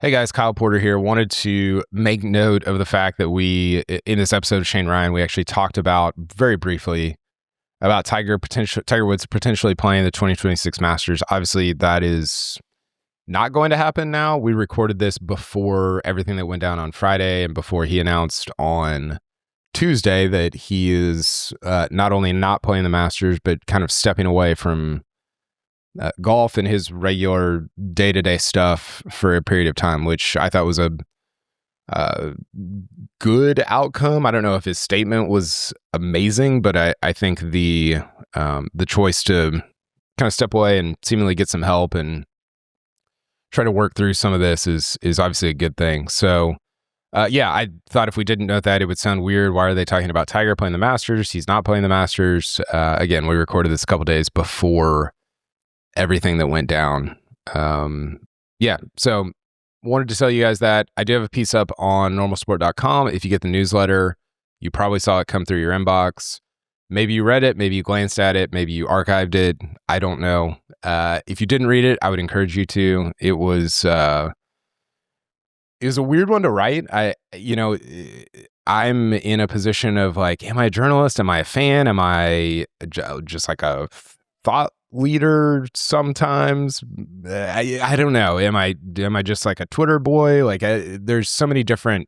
Hey guys, Kyle Porter here. Wanted to make note of the fact that in this episode of Shane Ryan, we actually talked about very briefly about Tiger Woods potentially playing the 2026 Masters. Obviously, that is not going to happen now. We recorded this before everything that went down on Friday and before he announced on Tuesday that he is not only not playing the Masters, but kind of stepping away from golf and his regular day-to-day stuff for a period of time, which I thought was a good outcome. I don't know if his statement was amazing, but I think the choice to kind of step away and seemingly get some help and try to work through some of this is obviously a good thing. So I thought if we didn't note that, it would sound weird. Why are they talking about Tiger playing the Masters? He's not playing the Masters. Again, we recorded this a couple days before everything that went down. So wanted to tell you guys that I do have a piece up on normalsport.com. If you get the newsletter, you probably saw it come through your inbox. Maybe you read it, maybe you glanced at it, maybe you archived it. I don't know. If you didn't read it, I would encourage you to. It was a weird one to write. I'm in a position of like, am I a journalist? Am I a fan? Am I just like a thought leader sometimes? I don't know. Am I just like a Twitter boy? Like there's so many different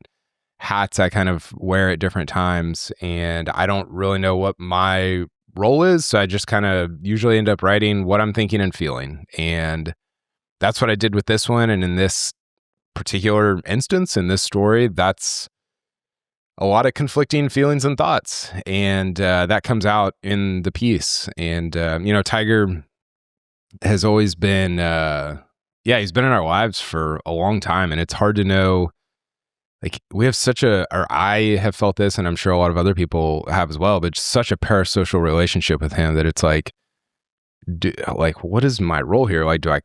hats I kind of wear at different times, and I don't really know what my role is. So I just kind of usually end up writing what I'm thinking and feeling. And that's what I did with this one. And in this particular instance, in this story, that's a lot of conflicting feelings and thoughts. And that comes out in the piece. And, Tiger has always been, he's been in our lives for a long time. And it's hard to know, like, we have I have felt this, and I'm sure a lot of other people have as well, but such a parasocial relationship with him that it's like, what is my role here? Like, do I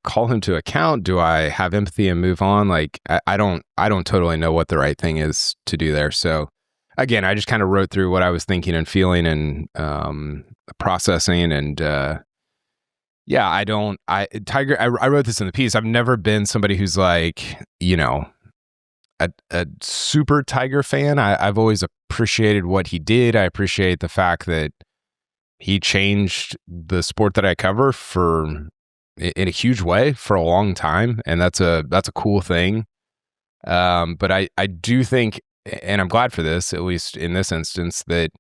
call him to account? Do I have empathy and move on? Like, I don't totally know what the right thing is to do there. So again, I just kind of wrote through what I was thinking and feeling and processing. And Tiger, I wrote this in the piece. I've never been somebody who's like, a super Tiger fan. I've always appreciated what he did. I appreciate the fact that he changed the sport that I cover in a huge way for a long time. And that's a cool thing. But I do think, and I'm glad for this, at least in this instance, that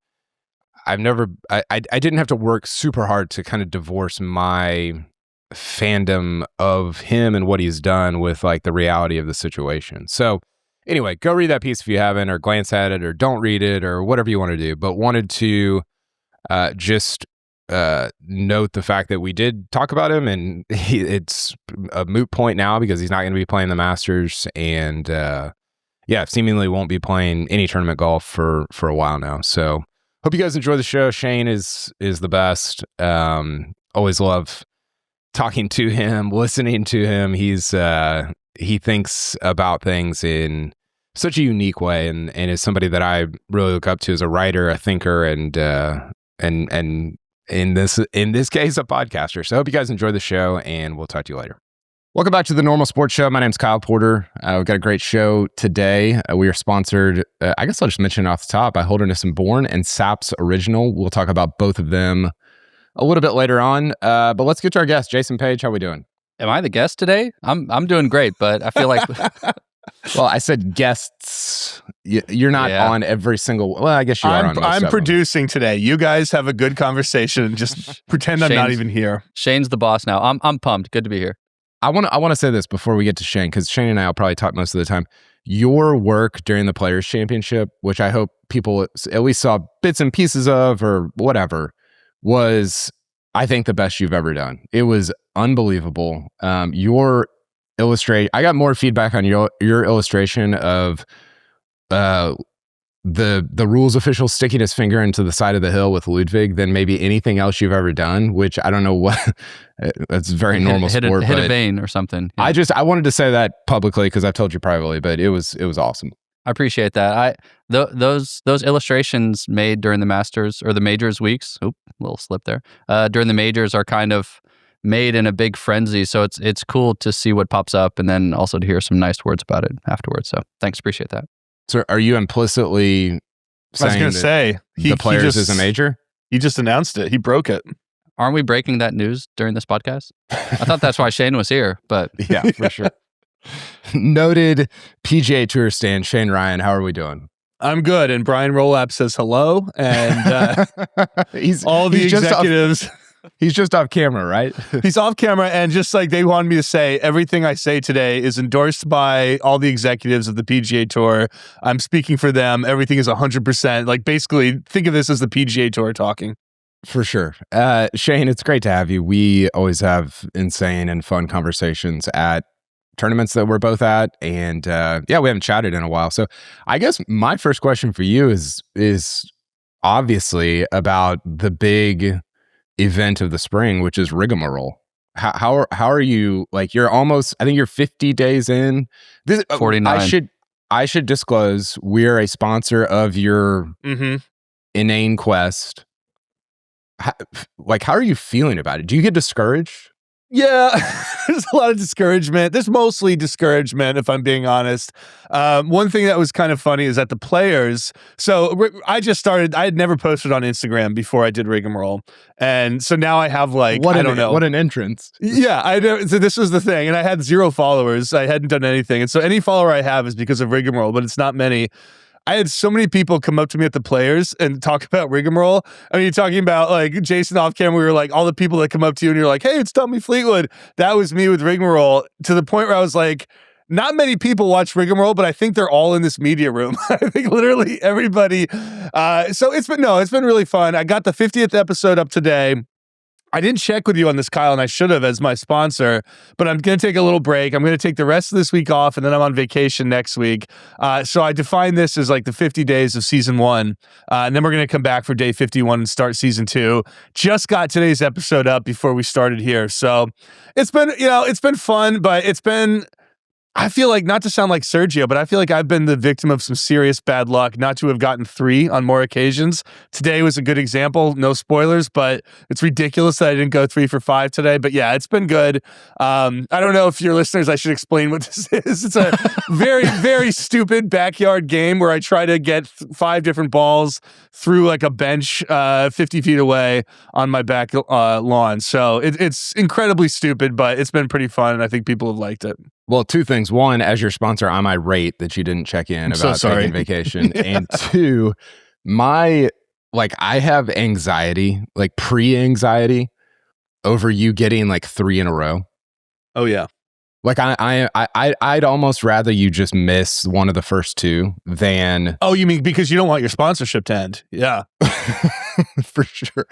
I didn't have to work super hard to kind of divorce my fandom of him and what he's done with like the reality of the situation. So anyway, go read that piece if you haven't, or glance at it, or don't read it, or whatever you want to do. But wanted to just note the fact that we did talk about him, and it's a moot point now because he's not going to be playing the Masters, and seemingly won't be playing any tournament golf for a while now. So hope you guys enjoy the show. Shane is the best. Always love talking to him, listening to him. He thinks about things in such a unique way, and is somebody that I really look up to as a writer, a thinker, and in this case, a podcaster. So I hope you guys enjoy the show, and we'll talk to you later. Welcome back to the Normal Sports Show. My name's Kyle Porter. We've got a great show today. We are sponsored, I guess I'll just mention it off the top, by Holderness Bourne and Saps Original. We'll talk about both of them a little bit later on. But let's get to our guest, Jason Page. How are we doing? Am I the guest today? I'm doing great, but I feel like well, I said guests. You're not on every single. Well, I guess you are on most I'm of producing today. You guys have a good conversation and just pretend I'm not even here. Shane's the boss now. I'm pumped. Good to be here. I want to say this before we get to Shane, because Shane and I will probably talk most of the time. Your work during the Players Championship, which I hope people at least saw bits and pieces of or whatever, was, I think, the best you've ever done. It was unbelievable. Your I got more feedback on your illustration of the rules official sticking his finger into the side of the hill with Ludwig than maybe anything else you've ever done, which I don't know what. That's very normal sport. Hit a vein or something. Yeah. I wanted to say that publicly because I've told you privately, but it was awesome. I appreciate that. Those illustrations made during the Masters or the Majors weeks. Little slip there. During the Majors are kind of made in a big frenzy. So it's cool to see what pops up and then also to hear some nice words about it afterwards. So thanks, appreciate that. So are you implicitly saying I was going to say the Players is a major? He just announced it. He broke it. Aren't we breaking that news during this podcast? I thought that's why Shane was here, but yeah, for sure. Noted PGA Tour stan Shane Ryan, how are we doing? I'm good. And Brian Rolap says hello. And all the executives. He's just off camera, right? He's off camera, and just like they wanted me to say, everything I say today is endorsed by all the executives of the PGA Tour. I'm speaking for them. Everything is 100%. Like, basically, think of this as the PGA Tour talking. For sure. Shane, it's great to have you. We always have insane and fun conversations at tournaments that we're both at. And yeah, we haven't chatted in a while. So I guess my first question for you is obviously about the big event of the spring, which is Rigamarole. How are you? Like, you're almost, I think you're 50 days in. 49. I should disclose we're a sponsor of your inane quest. How are you feeling about it? Do you get discouraged? Yeah, there's a lot of discouragement. There's mostly discouragement, if I'm being honest. One thing that was kind of funny is that the Players, so I just started, I had never posted on Instagram before I did Rigamarole. And so now I have like, I don't know. What an entrance. Yeah, I know. So this was the thing. And I had 0 followers. I hadn't done anything. And so any follower I have is because of Rigamarole, but it's not many. I had so many people come up to me at the Players and talk about Rigamarole. I mean, you're talking about like Jason off camera. We were like, all the people that come up to you and you're like, hey, it's Tommy Fleetwood. That was me with Rigamarole, to the point where I was like, not many people watch Rigamarole, but I think they're all in this media room. I think literally everybody. So it's been really fun. I got the 50th episode up today. I didn't check with you on this, Kyle, and I should have as my sponsor, but I'm going to take a little break. I'm going to take the rest of this week off, and then I'm on vacation next week. So I define this as like the 50 days of season 1, and then we're going to come back for day 51 and start season 2. Just got today's episode up before we started here. So it's been fun, but it's been, I feel like, not to sound like Sergio, but I feel like I've been the victim of some serious bad luck not to have gotten 3 on more occasions. Today was a good example. No spoilers, but it's ridiculous that I didn't go 3 for 5 today. But yeah, it's been good. I don't know if your listeners, I should explain what this is. It's a very, very stupid backyard game where I try to get 5 different balls through like a bench 50 feet away on my back lawn. So it's incredibly stupid, but it's been pretty fun, and I think people have liked it. Well, 2 things. 1, as your sponsor, I'm irate that you didn't check in about taking vacation. Yeah. And 2, I have anxiety, like pre-anxiety over you getting like 3 in a row. Oh yeah. Like I'd almost rather you just miss one of the first 2 than. Oh, you mean because you don't want your sponsorship to end? Yeah. For sure.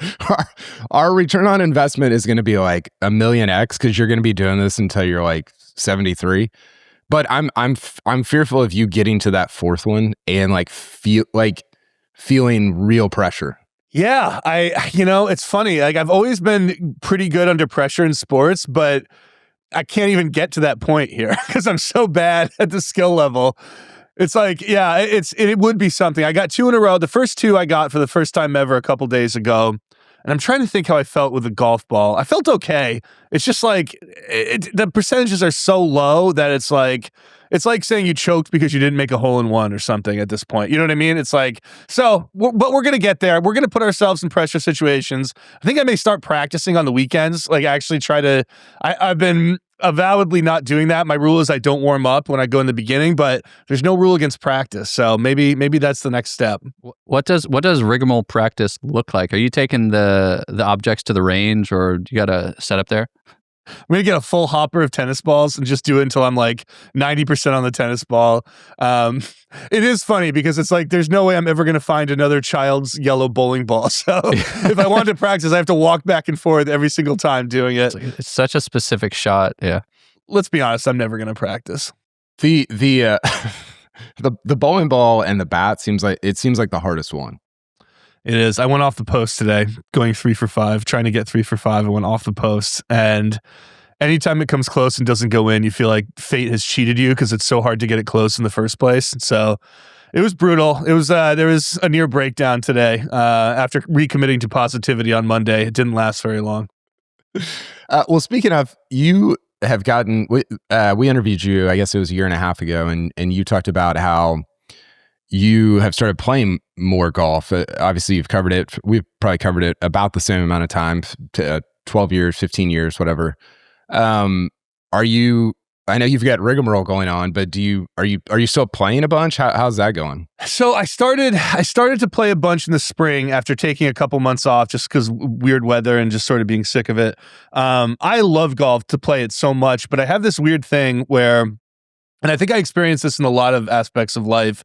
Our return on investment is going to be like a million X because you're going to be doing this until you're like 73. But I'm fearful of you getting to that 4th one and feeling real pressure. Yeah, it's funny. Like, I've always been pretty good under pressure in sports, but I can't even get to that point here because I'm so bad at the skill level. It's like, yeah, it would be something. I got 2 in a row. The first 2 I got for the first time ever a couple days ago. And I'm trying to think how I felt with the golf ball. I felt okay. It's just like, the percentages are so low that it's like saying you choked because you didn't make a hole-in-one or something at this point. You know what I mean? It's like, but we're going to get there. We're going to put ourselves in pressure situations. I think I may start practicing on the weekends, like actually try to, I've been avowedly not doing that. My rule is I don't warm up when I go in the beginning, but there's no rule against practice. So maybe that's the next step. What does Rigamarole practice look like? Are you taking the objects to the range, or do you got a setup there? I'm going to get a full hopper of tennis balls and just do it until I'm like 90% on the tennis ball. It is funny because it's like, there's no way I'm ever going to find another child's yellow bowling ball. So if I want to practice, I have to walk back and forth every single time doing it. It's such a specific shot. Yeah. Let's be honest. I'm never going to practice. The bowling ball and the bat seems like the hardest one. It is. I went off the post today, going 3 for 5, trying to get 3 for 5. I went off the post, and anytime it comes close and doesn't go in, you feel like fate has cheated you because it's so hard to get it close in the first place. So it was brutal. It was there was a near breakdown today after recommitting to positivity on Monday. It didn't last very long. Well, speaking of, you have gotten, we interviewed you, I guess it was a year and a half ago, and you talked about how you have started playing more golf. Obviously, you've covered it. We've probably covered it about the same amount of time, 12 years, 15 years, whatever. Are you, I know you've got Rigamarole going on, but are you still playing a bunch? How's that going? So I started to play a bunch in the spring after taking a couple months off just because weird weather and just sort of being sick of it. I love golf to play it so much, but I have this weird thing where, and I think I experience this in a lot of aspects of life,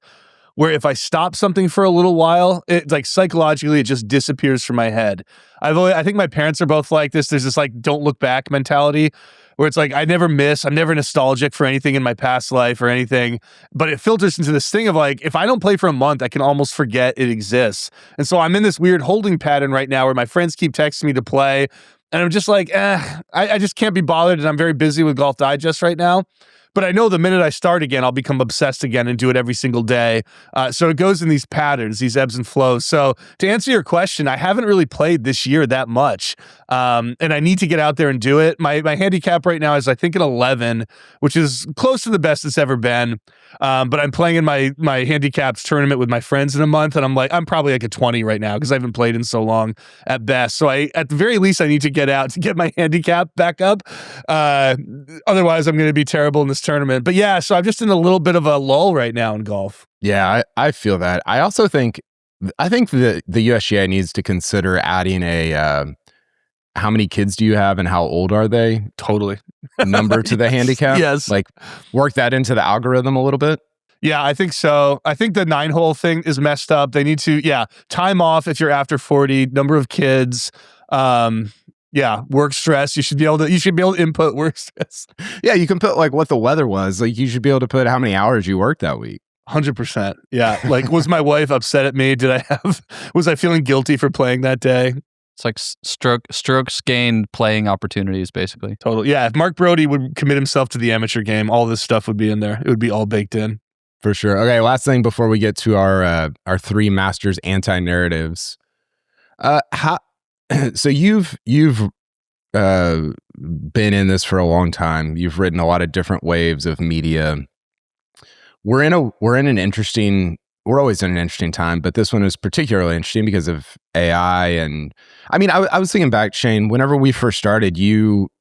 where if I stop something for a little while, it like psychologically, it just disappears from my head. I think my parents are both like this. There's this like, don't look back mentality where it's like, I never miss, I'm never nostalgic for anything in my past life or anything, but it filters into this thing of like, if I don't play for a month, I can almost forget it exists. And so I'm in this weird holding pattern right now where my friends keep texting me to play and I'm just like, I just can't be bothered and I'm very busy with Golf Digest right now. But I know the minute I start again, I'll become obsessed again and do it every single day. So it goes in these patterns, these ebbs and flows. So to answer your question, I haven't really played this year that much. And I need to get out there and do it. My handicap right now is, I think, an 11, which is close to the best it's ever been. But I'm playing in my handicaps tournament with my friends in a month. And I'm probably like a 20 right now because I haven't played in so long at best. So at the very least, I need to get out to get my handicap back up. Otherwise, I'm going to be terrible in this tournament. But yeah, so I'm just in a little bit of a lull right now in golf. Yeah, I feel that. I also think the USGA needs to consider adding a how many kids do you have and how old are they? Totally. Number to the handicap. Yes. Like work that into the algorithm a little bit. Yeah, I think so. I think the 9-hole thing is messed up. They need to, time off if you're after 40, number of kids. Work stress. You should be able to input work stress. Yeah, you can put like what the weather was. Like you should be able to put how many hours you worked that week. 100%. Yeah. Like, was my wife upset at me? Was I feeling guilty for playing that day? It's like strokes gained playing opportunities, basically. Totally. Yeah. If Mark Brody would commit himself to the amateur game, all this stuff would be in there. It would be all baked in. For sure. Okay. Last thing before we get to our 3 Masters anti-narratives. So you've been in this for a long time. You've written a lot of different waves of media. We're always in an interesting time, but this one is particularly interesting because of AI. And I mean, I was thinking back, Shane, whenever we first started,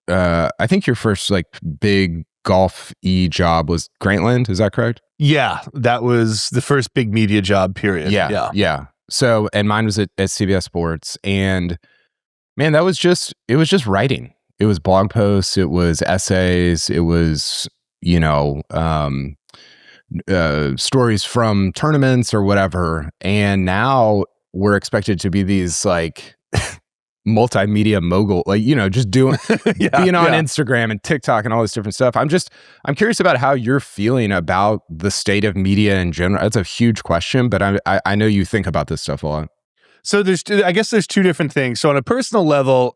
I think your first like big golf-y job was Grantland. Is that correct? Yeah, that was the first big media job, period. Yeah. So, and mine was at CBS Sports, and man, it was just writing. It was blog posts, it was essays, it was, stories from tournaments or whatever. And now we're expected to be these like multimedia mogul, like, just doing, being on Instagram and TikTok and all this different stuff. I'm curious about how you're feeling about the state of media in general. That's a huge question, but I know you think about this stuff a lot. So I guess there's 2 different things. So on a personal level,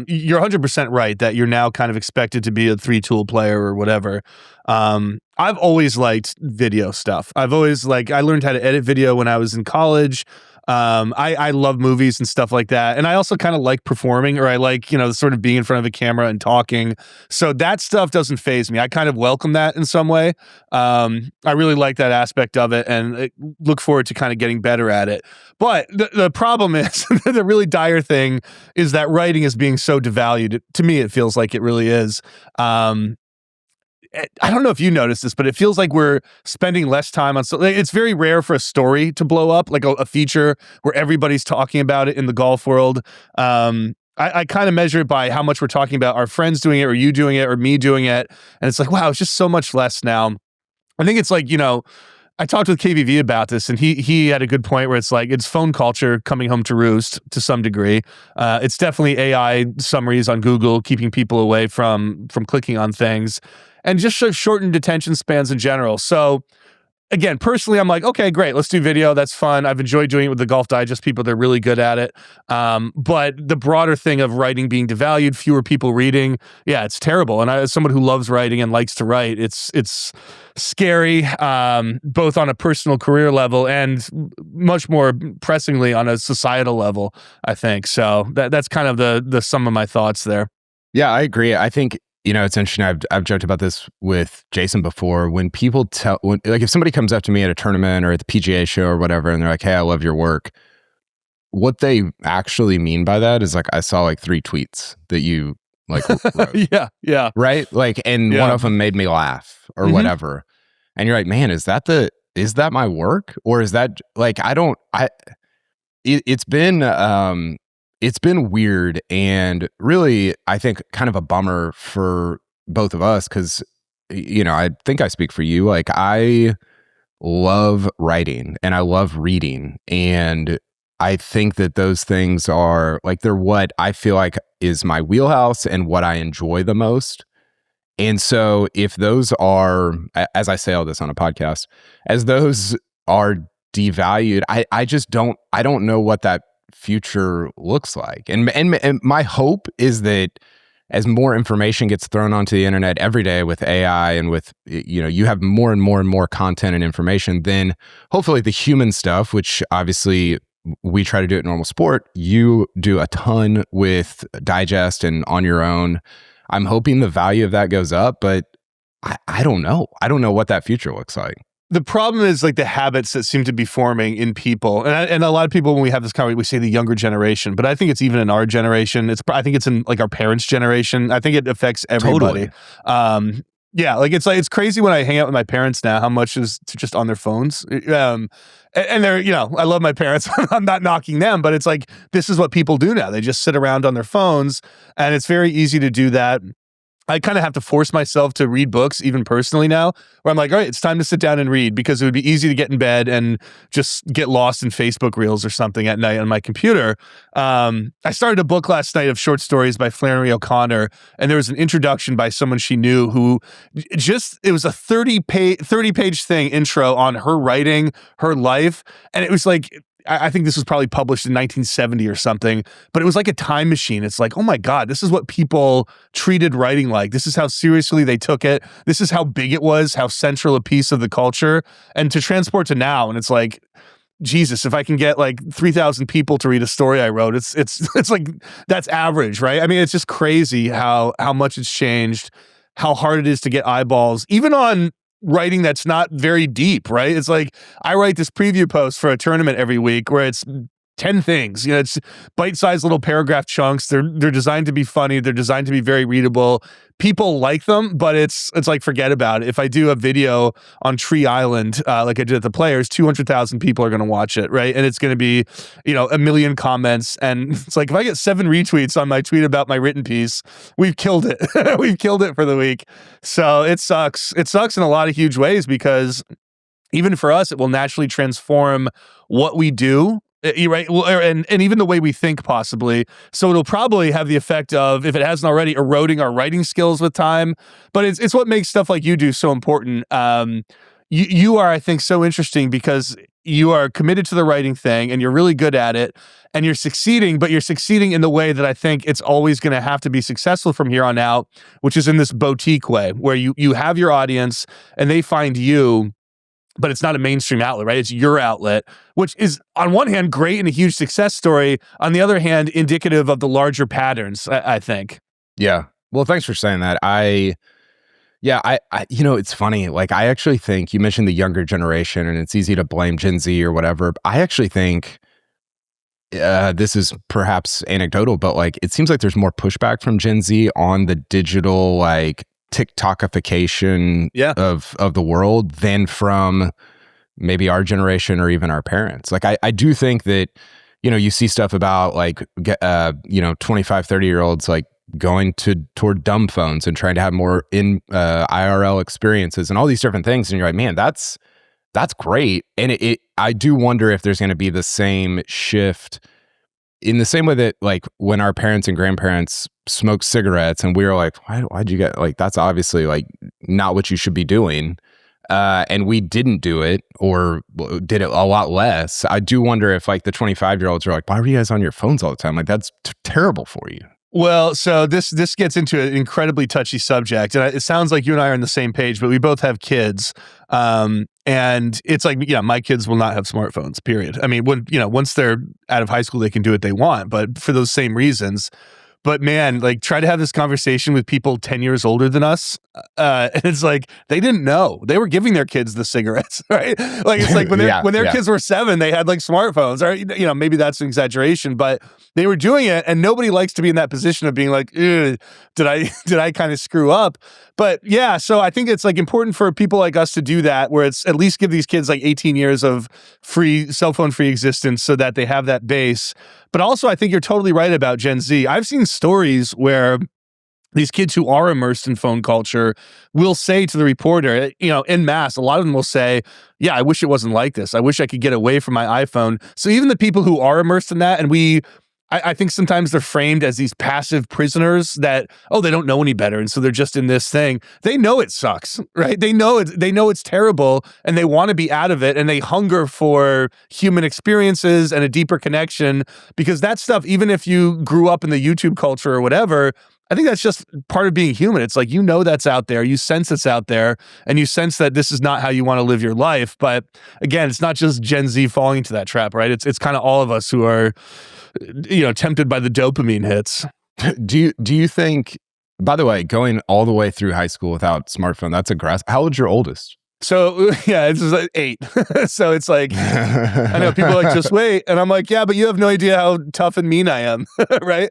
you're 100% right that you're now kind of expected to be a 3-tool player or whatever. I've always liked video stuff. I learned how to edit video when I was in college. I love movies and stuff like that. And I also kind of like performing, or I like, sort of being in front of a camera and talking. So that stuff doesn't faze me. I kind of welcome that in some way. I really like that aspect of it and look forward to kind of getting better at it. But the problem is, the really dire thing is that writing is being so devalued. To me, it feels like it really is. I don't know if you noticed this, but it feels like we're spending less time on it's very rare for a story to blow up, like a feature where everybody's talking about it in the golf world. I kind of measure it by how much we're talking about our friends doing it or you doing it or me doing it. And it's like, wow, it's just so much less now. I think it's like, I talked with KVV about this, and he had a good point where it's like it's phone culture coming home to roost to some degree. It's definitely AI summaries on Google keeping people away from clicking on things, and just shortened attention spans in general. So again, personally, I'm like, okay, great, let's do video. That's fun. I've enjoyed doing it with the Golf Digest people. They're really good at it. But the broader thing of writing being devalued, fewer people reading, yeah, it's terrible. And as someone who loves writing and likes to write, it's scary, both on a personal career level and much more pressingly on a societal level, I think. So that's kind of the sum of my thoughts there. Yeah, I agree. I think, it's interesting. I've joked about this with Jason before. When people like if somebody comes up to me at a tournament or at the PGA show or whatever, and they're like, "Hey, I love your work," what they actually mean by that is like, I saw like 3 tweets that you like wrote, Yeah. right? Like, and one of them made me laugh or whatever. And you're like, man, is that my work? Or is that like, it's been weird and really, I think kind of a bummer for both of us. Cause I think I speak for you. Like, I love writing and I love reading. And I think that those things are like, they're what I feel like is my wheelhouse and what I enjoy the most. And so if those are, as I say all this on a podcast, as those are devalued, I don't know what that future looks like. And my hope is that as more information gets thrown onto the internet every day with AI and with, you have more and more and more content and information, then hopefully the human stuff, which obviously we try to do at normal sport, you do a ton with digest and on your own. I'm hoping the value of that goes up, but I don't know. I don't know what that future looks like. The problem is like the habits that seem to be forming in people, and a lot of people when we have this conversation, we say the younger generation, but I think it's even in our generation. I think it's in like our parents' generation. I think it affects everybody. Totally. Yeah, like it's crazy when I hang out with my parents now, how much is just on their phones. And they're, I love my parents. I'm not knocking them, but it's like, this is what people do now. They just sit around on their phones, and it's very easy to do that. I kind of have to force myself to read books, even personally now, where I'm like, all right, it's time to sit down and read, because it would be easy to get in bed and just get lost in Facebook Reels or something at night on my computer. I started a book last night of short stories by Flannery O'Connor, and there was an introduction by someone she knew who it was a 30-page thing, intro on her writing, her life, and it was like, I think this was probably published in 1970 or something, but it was like a time machine. It's like, oh my God, this is what people treated writing like. This is how seriously they took it. This is how big it was, how central a piece of the culture. And to transport to now, and it's like, Jesus, if I can get like 3,000 people to read a story I wrote, it's like, that's average, right? I mean, it's just crazy how much it's changed, how hard it is to get eyeballs, even on writing that's not very deep, right? It's like, I write this preview post for a tournament every week where it's 10 things. It's bite-sized little paragraph chunks. They're designed to be funny. They're designed to be very readable. People like them, but it's like, forget about it. If I do a video on Tree Island, like I did at the Players, 200,000 people are going to watch it, right? And it's going to be, 1 million comments. And it's like, if I get 7 retweets on my tweet about my written piece, we've killed it. We've killed it for the week. So it sucks. It sucks in a lot of huge ways, because even for us, it will naturally transform what we do. Right, and even the way we think, possibly. So it'll probably have the effect of, if it hasn't already, eroding our writing skills with time. But it's what makes stuff like you do so important. You are, I think, so interesting because you are committed to the writing thing, and you're really good at it, and you're succeeding. But you're succeeding in the way that I think it's always going to have to be successful from here on out, which is in this boutique way, where you have your audience and they find you. But it's not a mainstream outlet, right? It's your outlet, which is on one hand great and a huge success story. On the other hand, indicative of the larger patterns, I think. Yeah. Well, thanks for saying that. It's funny. Like, I actually think you mentioned the younger generation, and it's easy to blame Gen Z or whatever. I actually think this is perhaps anecdotal, but like, it seems like there's more pushback from Gen Z on the digital, like, TikTokification of the world than from maybe our generation or even our parents. Like, I do think that, you see stuff about like, 25, 30-year-olds like going toward dumb phones and trying to have more IRL experiences and all these different things. And you're like, man, that's great. And I do wonder if there's going to be the same shift in the same way that like when our parents and grandparents smoked cigarettes and we were like, why'd you get, like, that's obviously like not what you should be doing. And we didn't do it, or did it a lot less. I do wonder if like the 25-year-olds are like, why were you guys on your phones all the time? Like, that's terrible for you. Well, so this gets into an incredibly touchy subject, and it sounds like you and I are on the same page, but we both have kids, and it's like, my kids will not have smartphones, period. I mean, once they're out of high school, they can do what they want, but for those same reasons. But man, like try to have this conversation with people 10 years older than us. And it's like, they didn't know. They were giving their kids the cigarettes, right? Like it's like when their kids were 7, they had like smartphones, or, you know, maybe that's an exaggeration, but they were doing it, and nobody likes to be in that position of being like, did I kind of screw up? But yeah, so I think it's like important for people like us to do that, where it's at least give these kids like 18 years of free cell phone free existence so that they have that base. But also I think you're totally right about Gen Z. I've seen stories where these kids who are immersed in phone culture will say to the reporter, you know, en masse, a lot of them will say, yeah, I wish it wasn't like this. I wish I could get away from my iPhone. So even the people who are immersed in that, and I think sometimes they're framed as these passive prisoners that, oh, they don't know any better, and so they're just in this thing. They know it sucks, right? They know it's terrible, and they want to be out of it, and they hunger for human experiences and a deeper connection, because that stuff, even if you grew up in the YouTube culture or whatever, I think that's just part of being human. It's like, you know, that's out there, you sense it's out there, and you sense that this is not how you want to live your life. But again, it's not just Gen Z falling into that trap, right? It's kind of all of us who are, you know, tempted by the dopamine hits. Do you think, by the way, going all the way through high school without smartphone, that's aggressive. How old's your oldest? So yeah, it's just like 8. So it's like, I know people are like, just wait. And I'm like, yeah, but you have no idea how tough and mean I am. Right.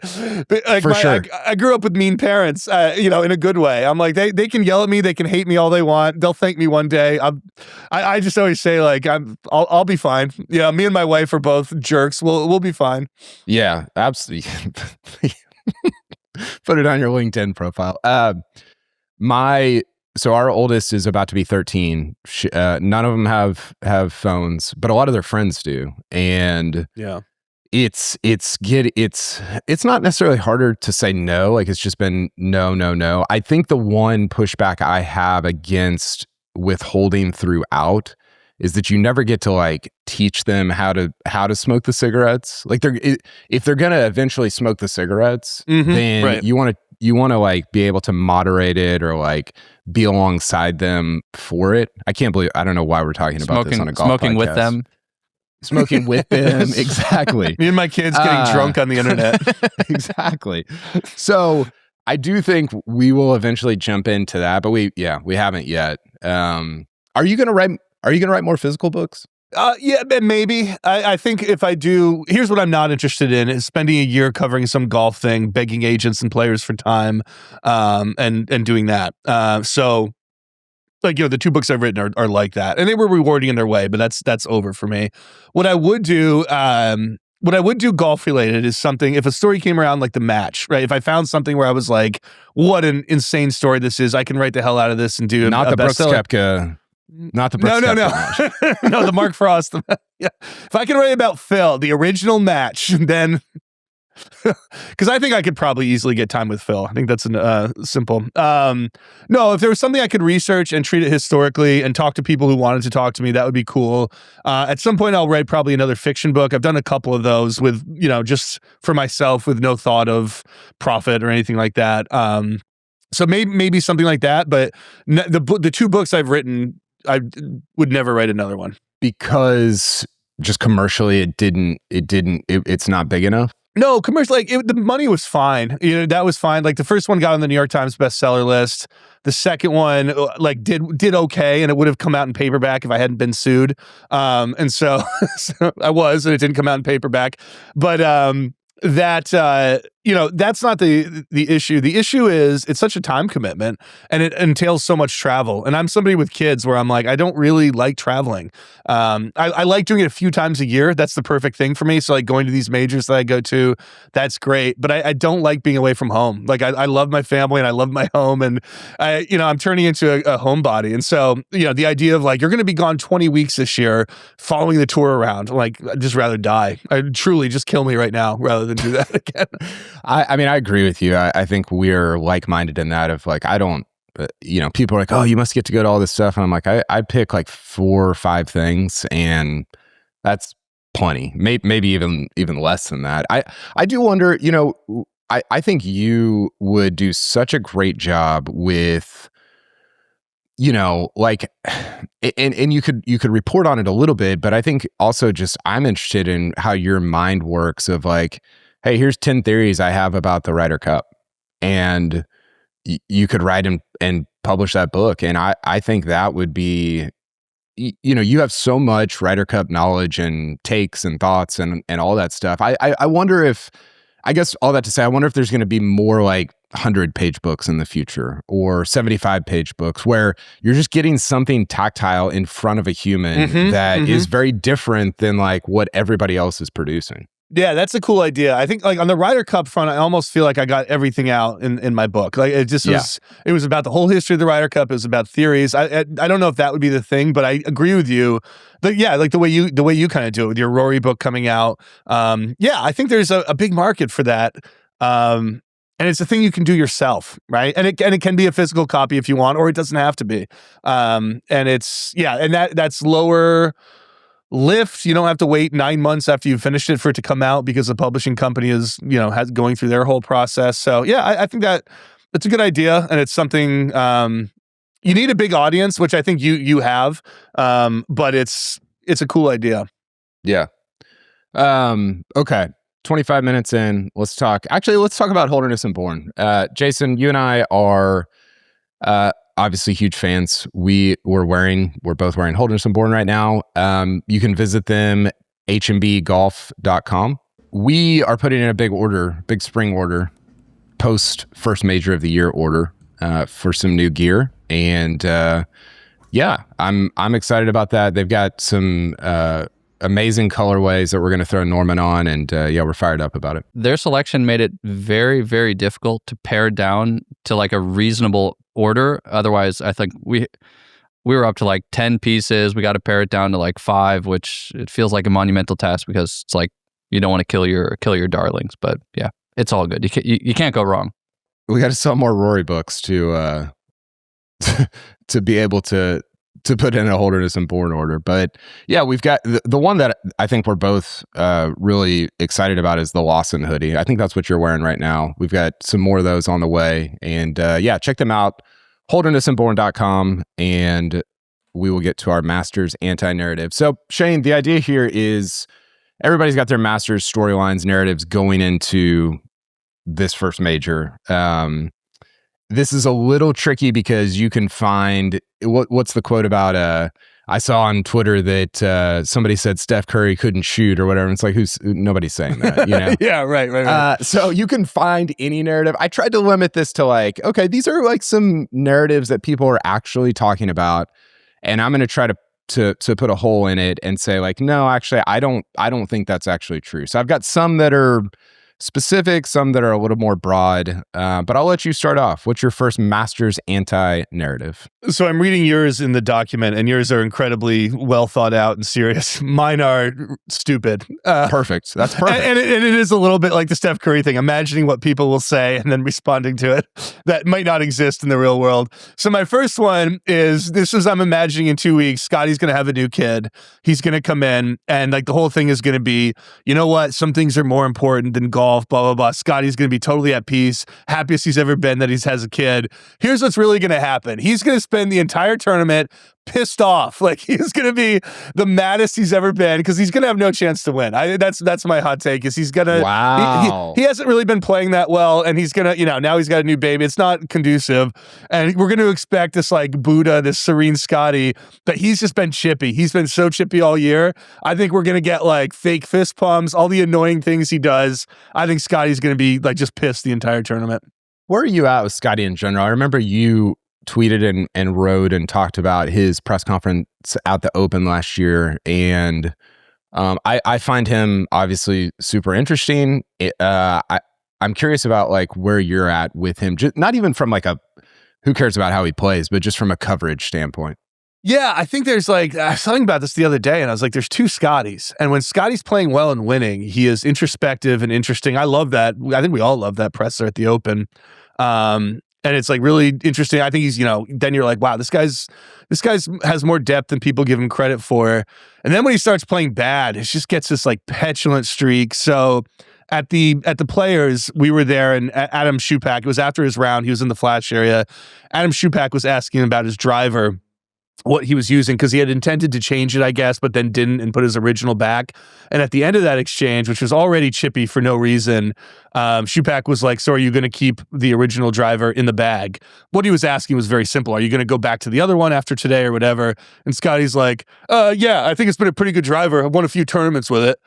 But like For sure. I grew up with mean parents, you know, in a good way. I'm like, they can yell at me. They can hate me all they want. They'll thank me one day. I just always say like, I'll be fine. Yeah. Me and my wife are both jerks. We'll be fine. Yeah, absolutely. Put it on your LinkedIn profile. So our oldest is about to be 13. None of them have phones, but a lot of their friends do. And yeah, it's not necessarily harder to say no. Like it's just been no. I think the one pushback I have against withholding throughout is that you never get to like teach them how to smoke the cigarettes. Like if they're gonna eventually smoke the cigarettes, then right. you want to like be able to moderate it or like be alongside them for it. I don't know why we're talking about this on a golf smoking podcast. With them. Smoking with them, exactly. Me and my kids getting drunk on the internet. Exactly. So I do think we will eventually jump into that, but we haven't yet. Are you gonna write more physical books? Yeah, maybe. I think if I do, here's what I'm not interested in, is spending a year covering some golf thing, begging agents and players for time, and doing that. So like, you know, the 2 books I've written are like that, and they were rewarding in their way, but that's over for me. What I would do golf related is something, if a story came around like The Match, right? If I found something where I was like, what an insane story this is, I can write the hell out of this and do not a the Brooks bestseller. Koepka. Not the Brooks No. No, the Mark Frost. Yeah. If I can write about Phil, the original Match, then because I think I could probably easily get time with Phil. I think that's simple. No, if there was something I could research and treat it historically and talk to people who wanted to talk to me, that would be cool. At some point, I'll write probably another fiction book. I've done a couple of those with, you know, just for myself with no thought of profit or anything like that. So maybe something like that. But the 2 books I've written, I would never write another one, because just commercially it's not big enough. No, commercial, like the money was fine. You know, that was fine. Like the first one got on the New York Times bestseller list. The second one like did okay, and it would have come out in paperback if I hadn't been sued. And so I was, and it didn't come out in paperback. But that you know, that's not the issue. The issue is it's such a time commitment, and it entails so much travel. And I'm somebody with kids where I'm like, I don't really like traveling. I like doing it a few times a year. That's the perfect thing for me. So like going to these majors that I go to, that's great. But I don't like being away from home. Like I love my family and I love my home, and I'm turning into a homebody. And so, you know, the idea of like, you're going to be gone 20 weeks this year following the tour around, like I'd just rather die. I'd truly just kill me right now rather than do that again. I mean, I agree with you. I think we're like-minded in that of like, I don't, you know, people are like, oh, you must get to go to all this stuff. And I'm like, I pick like 4 or 5 things, and that's plenty. Maybe even less than that. I do wonder, you know, I think you would do such a great job with, you know, like, and you could report on it a little bit, but I think also just I'm interested in how your mind works of like, hey, here's 10 theories I have about the Ryder Cup. And you could write and publish that book. And I think that would be, you have so much Ryder Cup knowledge and takes and thoughts and all that stuff. I wonder if, I guess all that to say, I wonder if there's going to be more like 100-page books in the future or 75-page books where you're just getting something tactile in front of a human that is very different than like what everybody else is producing. Yeah, that's a cool idea. I think like on the Ryder Cup front, I almost feel like I got everything out in my book. Like it just was, it was about the whole history of the Ryder Cup. It was about theories. I don't know if that would be the thing, but I agree with you. But yeah, like the way you kind of do it with your Rory book coming out. Yeah, I think there's a big market for that. And it's a thing you can do yourself, right? And it can be a physical copy if you want, or it doesn't have to be. And it's, yeah, and that's lower lift. You don't have to wait 9 months after you've finished it for it to come out because the publishing company is, has going through their whole process. So yeah, I think that it's a good idea, and it's something you need a big audience, which I think you have, but it's a cool idea. Yeah. Okay. 25 minutes in, let's talk about Holderness and Bourne. Jason, you and I are obviously huge fans. We're both wearing Holderness and Bourne right now. You can visit them, hmbgolf.com. We are putting in a big spring order, post first major of the year order, for some new gear. And yeah, I'm excited about that. They've got some amazing colorways that we're going to throw Norman on, and yeah, we're fired up about it. Their selection made it very, very difficult to pare down to like a reasonable order. Otherwise, I think we were up to like 10 pieces. We got to pare it down to like 5, which it feels like a monumental task because it's like you don't want to kill your darlings. But yeah, it's all good. You can't go wrong. We got to sell more Rory books to to be able to put in a Holderness and Bourne order. But yeah, we've got the one that I think we're both really excited about is the Lawson hoodie. I think that's what you're wearing right now. We've got some more of those on the way. And yeah, check them out, holdernessandbourne.com, and we will get to our Masters anti-narrative. So Shane, the idea here is everybody's got their Masters storylines, narratives going into this first major. This is a little tricky because you can find what's the quote about I saw on Twitter that somebody said Steph Curry couldn't shoot or whatever. It's like nobody's saying that, Yeah, right. So you can find any narrative. I tried to limit this to like, okay, these are like some narratives that people are actually talking about, and I'm going to try to put a hole in it and say like, no, actually, I don't think that's actually true. So I've got some that are specific, some that are a little more broad, but I'll let you start off. What's your first Masters anti-narrative? So I'm reading yours in the document, and yours are incredibly well thought out and serious. Mine are stupid. Perfect. That's perfect. And it is a little bit like the Steph Curry thing, imagining what people will say and then responding to it that might not exist in the real world. So my first one is, I'm imagining in 2 weeks, Scottie's going to have a new kid. He's going to come in, and like the whole thing is going to be, you know what? Some things are more important than golf, blah, blah, blah. Scotty's going to be totally at peace, happiest he's ever been that he has a kid. Here's what's really going to happen. He's going to spend the entire tournament pissed off. Like, he's going to be the maddest he's ever been because he's going to have no chance to win. That's my hot take, is he's going to, wow. He hasn't really been playing that well, and he's going to, now he's got a new baby. It's not conducive. And we're going to expect this like Buddha, this serene Scottie, but he's just been chippy. He's been so chippy all year. I think we're going to get like fake fist pumps, all the annoying things he does. I think Scottie's going to be like just pissed the entire tournament. Where are you at with Scottie in general? I remember you tweeted and wrote and talked about his press conference at the Open last year, and I find him obviously super interesting. I'm curious about like where you're at with him, just not even from like a who cares about how he plays, but just from a coverage standpoint. Yeah, I think there's like, I was talking about this the other day, and I was like, there's two Scotties. And when Scottie's playing well and winning, he is introspective and interesting. I love that. I think we all love that presser at the Open. And it's like really interesting. I think he's, then you're like, wow, this guy's has more depth than people give him credit for. And then when he starts playing bad, it just gets this like petulant streak. So at the Players, we were there, and Adam Schupak, it was after his round, he was in the flash area. Adam Schupak was asking about his driver. what he was using, because he had intended to change it, I guess, but then didn't and put his original back. And at the end of that exchange, which was already chippy for no reason, Shupak was like, so are you going to keep the original driver in the bag? What he was asking was very simple. Are you going to go back to the other one after today or whatever? And Scottie's like, yeah, I think it's been a pretty good driver. I've won a few tournaments with it.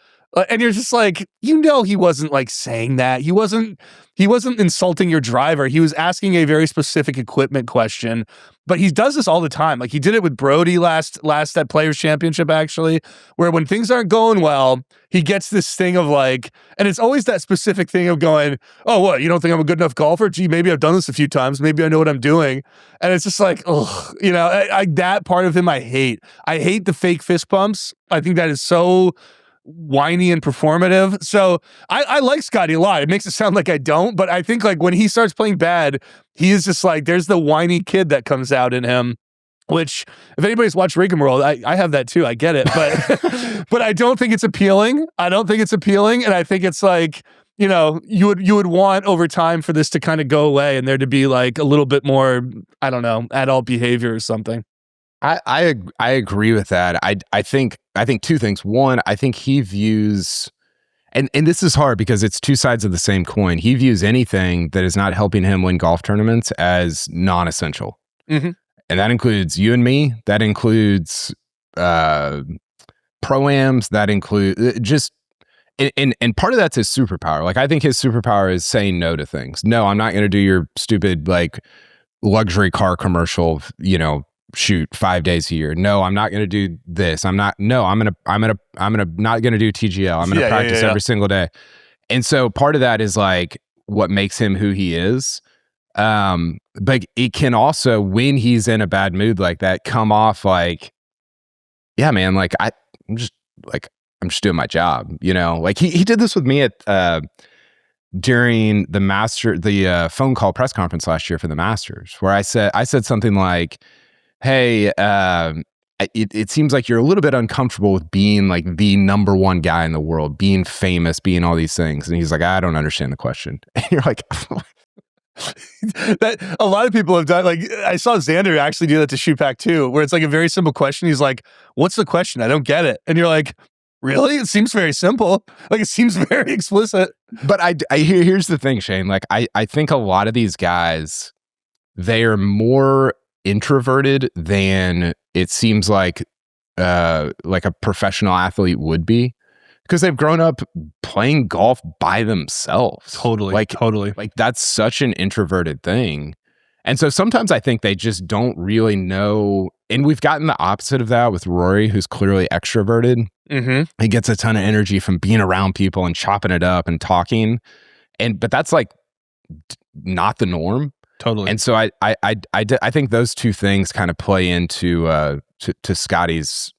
And you're just like, he wasn't like saying that. He wasn't insulting your driver. He was asking a very specific equipment question. But he does this all the time. Like he did it with Brody last at Players Championship, actually, where when things aren't going well, he gets this thing of like, and it's always that specific thing of going, oh, what, you don't think I'm a good enough golfer? Gee, maybe I've done this a few times. Maybe I know what I'm doing. And it's just like, ugh, that part of him I hate. I hate the fake fist bumps. I think that is so whiny and performative. So I like Scottie a lot. It makes it sound like I don't, but I think like when he starts playing bad, he is just like, there's the whiny kid that comes out in him, which if anybody's watched Rigamarole, I have that too. I get it, but but I don't think it's appealing. And I think it's like, you would want over time for this to kind of go away and there to be like a little bit more, I don't know, adult behavior or something. I agree with that. I think two things. One, I think he views, and this is hard because it's two sides of the same coin. He views anything that is not helping him win golf tournaments as non-essential. Mm-hmm. And that includes you and me. That includes pro-ams. That includes just, and part of that's his superpower. Like I think his superpower is saying no to things. No, I'm not going to do your stupid like luxury car commercial, shoot 5 days a year. No, I'm not going to do this. I'm not going to not going to do TGL. I'm going to practice every single day. And so part of that is like what makes him who he is. But it can also, when he's in a bad mood like that, come off like, yeah, man, like I'm just doing my job, like he did this with me at, during the phone call press conference last year for the Masters, where I said something like, hey, it seems like you're a little bit uncomfortable with being like the number one guy in the world, being famous, being all these things. And he's like, I don't understand the question. And you're like, that a lot of people have done. Like I saw Xander actually do that to Shupak too, where it's like a very simple question. He's like, what's the question? I don't get it. And you're like, really? It seems very simple. Like it seems very explicit. But here's the thing, Shane. Like I think a lot of these guys, they are more introverted than it seems like a professional athlete would be, because they've grown up playing golf by themselves. Totally. Like that's such an introverted thing. And so sometimes I think they just don't really know. And we've gotten the opposite of that with Rory, who's clearly extroverted. Mm-hmm. He gets a ton of energy from being around people and chopping it up and talking. But that's like not the norm. Totally. And so I think those two things kind of play into to Scottie's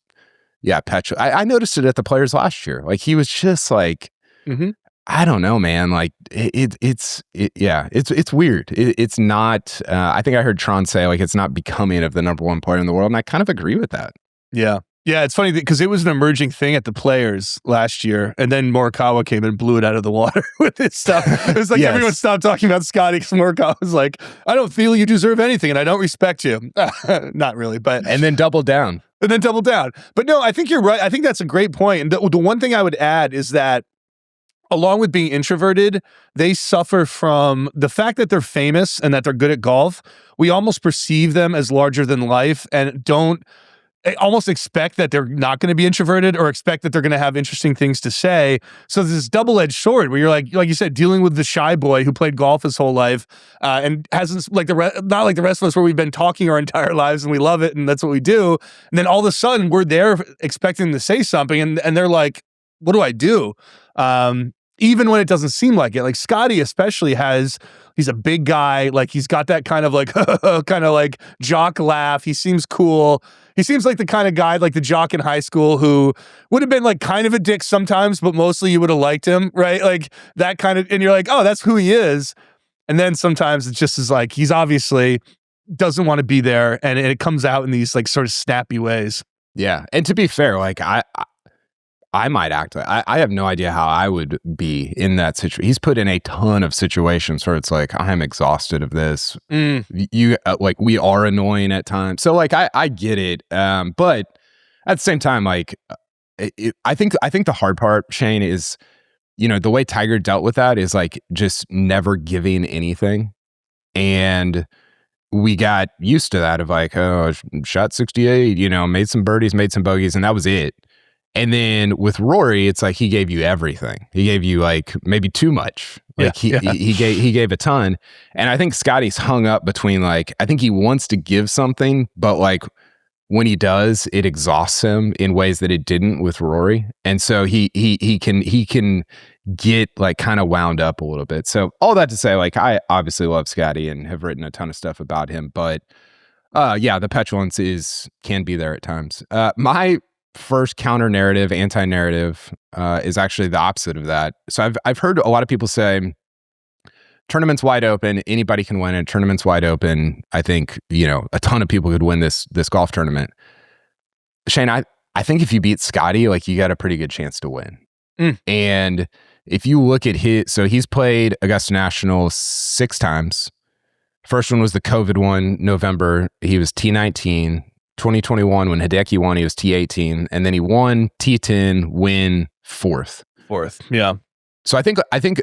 petulant. I noticed it at the Players last year. Like he was just like, mm-hmm. I don't know, man. Like it's weird. It's not. I think I heard Tron say like it's not becoming of the number one player in the world, and I kind of agree with that. Yeah. Yeah, it's funny because it was an emerging thing at the Players last year, and then Morikawa came and blew it out of the water with his stuff. It was like everyone stopped talking about Scottie because Morikawa was like, I don't feel you deserve anything, and I don't respect you. Not really, but... And then doubled down. But no, I think you're right. I think that's a great point. And the one thing I would add is that along with being introverted, they suffer from the fact that they're famous and that they're good at golf. We almost perceive them as larger than life and don't almost expect that they're not going to be introverted or expect that they're going to have interesting things to say. So there's this double-edged sword where you're like you said, dealing with the shy boy who played golf his whole life and hasn't not like the rest of us where we've been talking our entire lives and we love it and that's what we do. And then all of a sudden we're there expecting to say something and they're like, what do I do? Even when it doesn't seem like it. Like Scottie especially he's a big guy. Like he's got that kind of like, kind of like jock laugh. He seems cool. He seems like the kind of guy, like the jock in high school who would have been like kind of a dick sometimes, but mostly you would have liked him, right? Like that kind of, and you're like, oh, that's who he is. And then sometimes it just is like, he's obviously doesn't want to be there. And it comes out in these like sort of snappy ways. Yeah. And to be fair, like I might act like I have no idea how I would be in that situation. He's put in a ton of situations where it's like, I'm exhausted of this. You like, we are annoying at times. So like, I get it. But at the same time, like, I think the hard part, Shane, is, the way Tiger dealt with that is like just never giving anything. And we got used to that of like, oh, shot 68, made some birdies, made some bogeys, and that was it. And then with Rory, it's like he gave you everything. He gave you like maybe too much. Like he gave a ton. And I think Scottie's hung up between like, I think he wants to give something, but like when he does, it exhausts him in ways that it didn't with Rory. And so he can get like kind of wound up a little bit. So all that to say, like, I obviously love Scottie and have written a ton of stuff about him, but the petulance can be there at times. My first counter narrative, anti-narrative, is actually the opposite of that. So I've heard a lot of people say, tournament's wide open, anybody can win it. Tournament's wide open. I think, a ton of people could win this golf tournament. Shane, I think if you beat Scottie, like, you got a pretty good chance to win. And if you look at he's played Augusta National 6 times. First one was the COVID one, November. He was T19. 2021, when Hideki won, he was T18, and then he won T10, win fourth. Yeah. So I think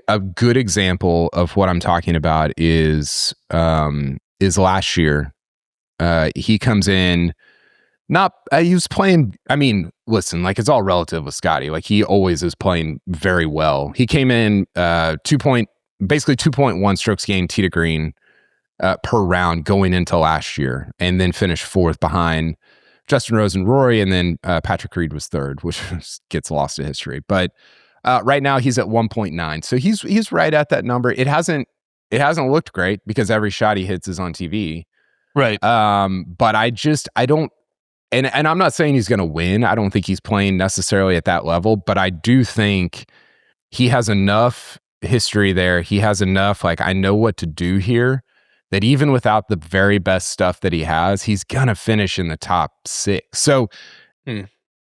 a good example of what I'm talking about is last year. He comes in, he was playing. I mean, listen, like, it's all relative with Scottie. Like, he always is playing very well. He came in basically 2.1 strokes gained tee to green per round going into last year, and then finished 4th behind Justin Rose and Rory, and then Patrick Reed was 3rd, which gets lost to history. But right now he's at 1.9, so he's right at that number. It hasn't looked great because every shot he hits is on TV, right? But I don't, and I'm not saying he's going to win. I don't think he's playing necessarily at that level, but I do think he has enough history there. He has enough, like, I know what to do here, that even without the very best stuff that he has, he's going to finish in the top 6. So,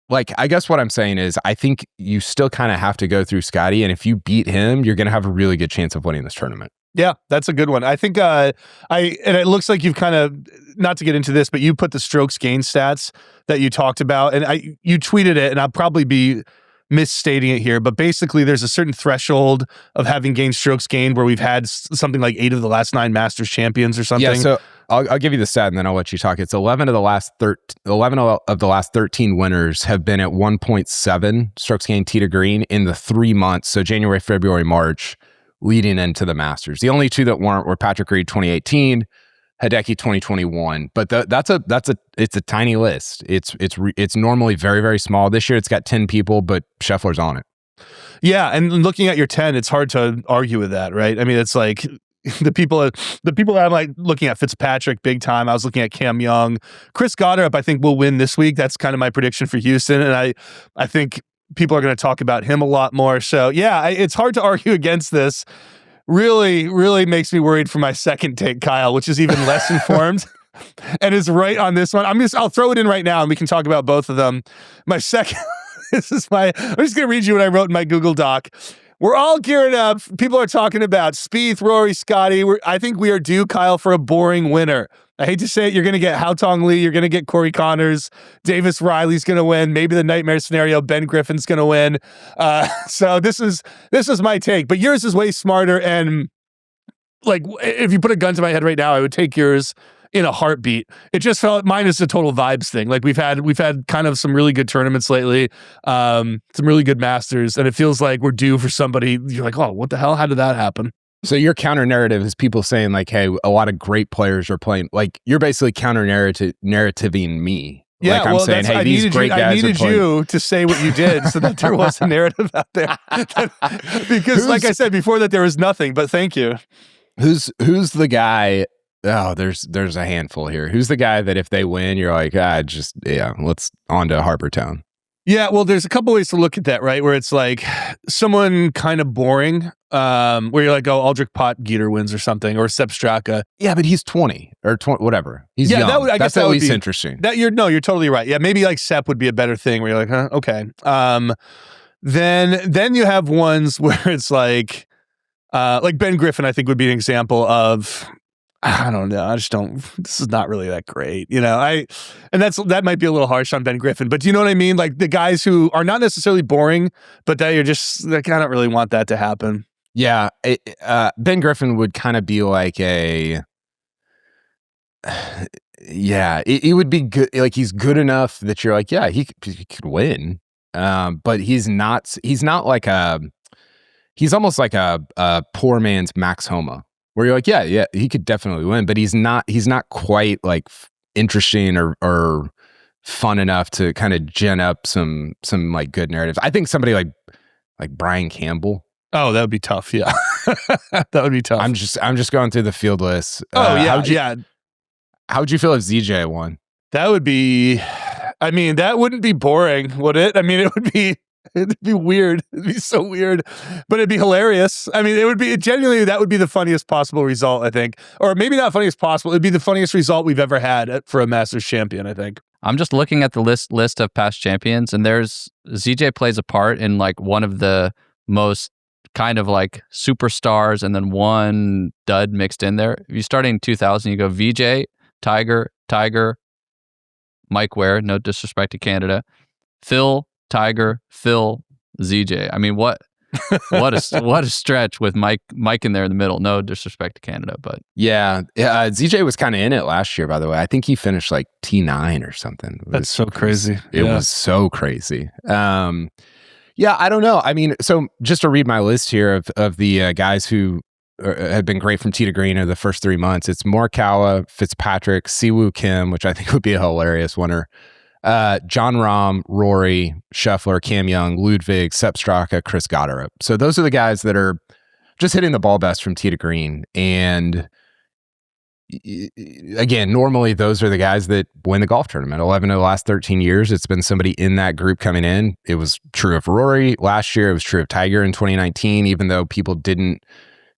like, I guess what I'm saying is, I think you still kind of have to go through Scottie, and if you beat him, you're going to have a really good chance of winning this tournament. Yeah, that's a good one. I think and it looks like you've kind of, not to get into this, but you put the strokes gain stats that you talked about, and you tweeted it, and I'll probably be misstating it here, but basically there's a certain threshold of having gained strokes gained where we've had something like 8 of the last 9 Masters champions or something. Yeah, so I'll give you the stat and then I'll let you talk. It's 11 of the last 13 winners have been at 1.7 strokes gained tee to green in the 3 months, so January, February, March, leading into the Masters. The only 2 that weren't were Patrick Reed 2018, Hideki 2021, but it's a tiny list. It's normally very, very small. This year it's got 10 people, but Scheffler's on it. Yeah, and looking at your 10, it's hard to argue with that, right? I mean, it's like the people that I'm like looking at, Fitzpatrick big time. I was looking at Cam Young, Chris Goddard. I think will win this week. That's kind of my prediction for Houston, and I think people are going to talk about him a lot more. So yeah, it's hard to argue against this. Really, really makes me worried for my second take, Kyle, which is even less informed and is right on this one. I'll throw it in right now and we can talk about both of them. My second, I'm just going to read you what I wrote in my Google Doc. We're all gearing up. People are talking about Spieth, Rory, Scottie. I think we are due, Kyle, for a boring winner. I hate to say it, you're going to get Hao Tong Lee, you're going to get Corey Connors, Davis Riley's going to win, maybe the nightmare scenario, Ben Griffin's going to win. So this is my take, but yours is way smarter, and like, if you put a gun to my head right now, I would take yours in a heartbeat. It just felt, mine is a total vibes thing. Like, we've had kind of some really good tournaments lately, some really good Masters, and it feels like we're due for somebody. You're like, oh, what the hell? How did that happen? So your counter narrative is people saying like, hey, a lot of great players are playing. Like, you're basically counter narrativing me. Yeah, like, I'm saying, hey, these great guys. I needed you to say what you did so that there was a narrative out there. Because like I said before, that there was nothing, but thank you. Who's the guy? Oh, there's a handful here. Who's the guy that if they win, you're like, let's on to Harbour Town. Yeah, well, there's a couple ways to look at that, right? Where it's like someone kind of boring. where you're like, oh, Aldrich Potgieter wins or something, or Sepp Straka. Yeah, but he's 20 or 20, whatever. He's young. I guess That's at least be interesting. You're totally right. Yeah, maybe like Sepp would be a better thing where you're like, huh, okay. Then you have ones where it's like Ben Griffin, I think would be an example of, I don't know. This is not really that great, and that might be a little harsh on Ben Griffin, but do you know what I mean? Like the guys who are not necessarily boring, but that you're just like, I don't really want that to happen. Yeah. Ben Griffin would kind of be like it would be good. Like he's good enough that you're like, yeah, he could win. But he's not like he's almost like a poor man's Max Homa. Where you're like, yeah, he could definitely win, but he's not quite like interesting or fun enough to kind of gin up some like good narratives. I think somebody like Brian Campbell. Oh, that would be tough. Yeah, that would be tough. I'm just going through the field list. How'd you feel if ZJ won? That would be. I mean, that wouldn't be boring, would it? I mean, it'd be weird. It'd be so weird, but it'd be hilarious. I mean, it would be genuinely, that would be the funniest possible result, I think. Or maybe not funniest possible. It'd be the funniest result we've ever had for a Masters champion, I think. I'm just looking at the list of past champions, and there's ZJ plays a part in like one of the most kind of like superstars and then one dud mixed in there. If you start in 2000, you go VJ, Tiger, Mike Ware, no disrespect to Canada, Phil, Tiger, Phil, ZJ. I mean, what a stretch with Mike in there in the middle. No disrespect to Canada, but yeah, ZJ was kind of in it last year, by the way. I think he finished like T9 or something. That's so crazy. It was so crazy. Yeah, I don't know. I mean, so just to read my list here of the guys who have been great from tee to green in the first 3 months. It's Morikawa, Fitzpatrick, Siwoo Kim, which I think would be a hilarious winner. John Rahm, Rory, Scheffler, Cam Young, Ludwig, Sepp Straka, Chris Gotterup. So those are the guys that are just hitting the ball best from tee to green. And again, normally those are the guys that win the golf tournament. 11 of the last 13 years, it's been somebody in that group coming in. It was true of Rory last year. It was true of Tiger in 2019, even though people didn't,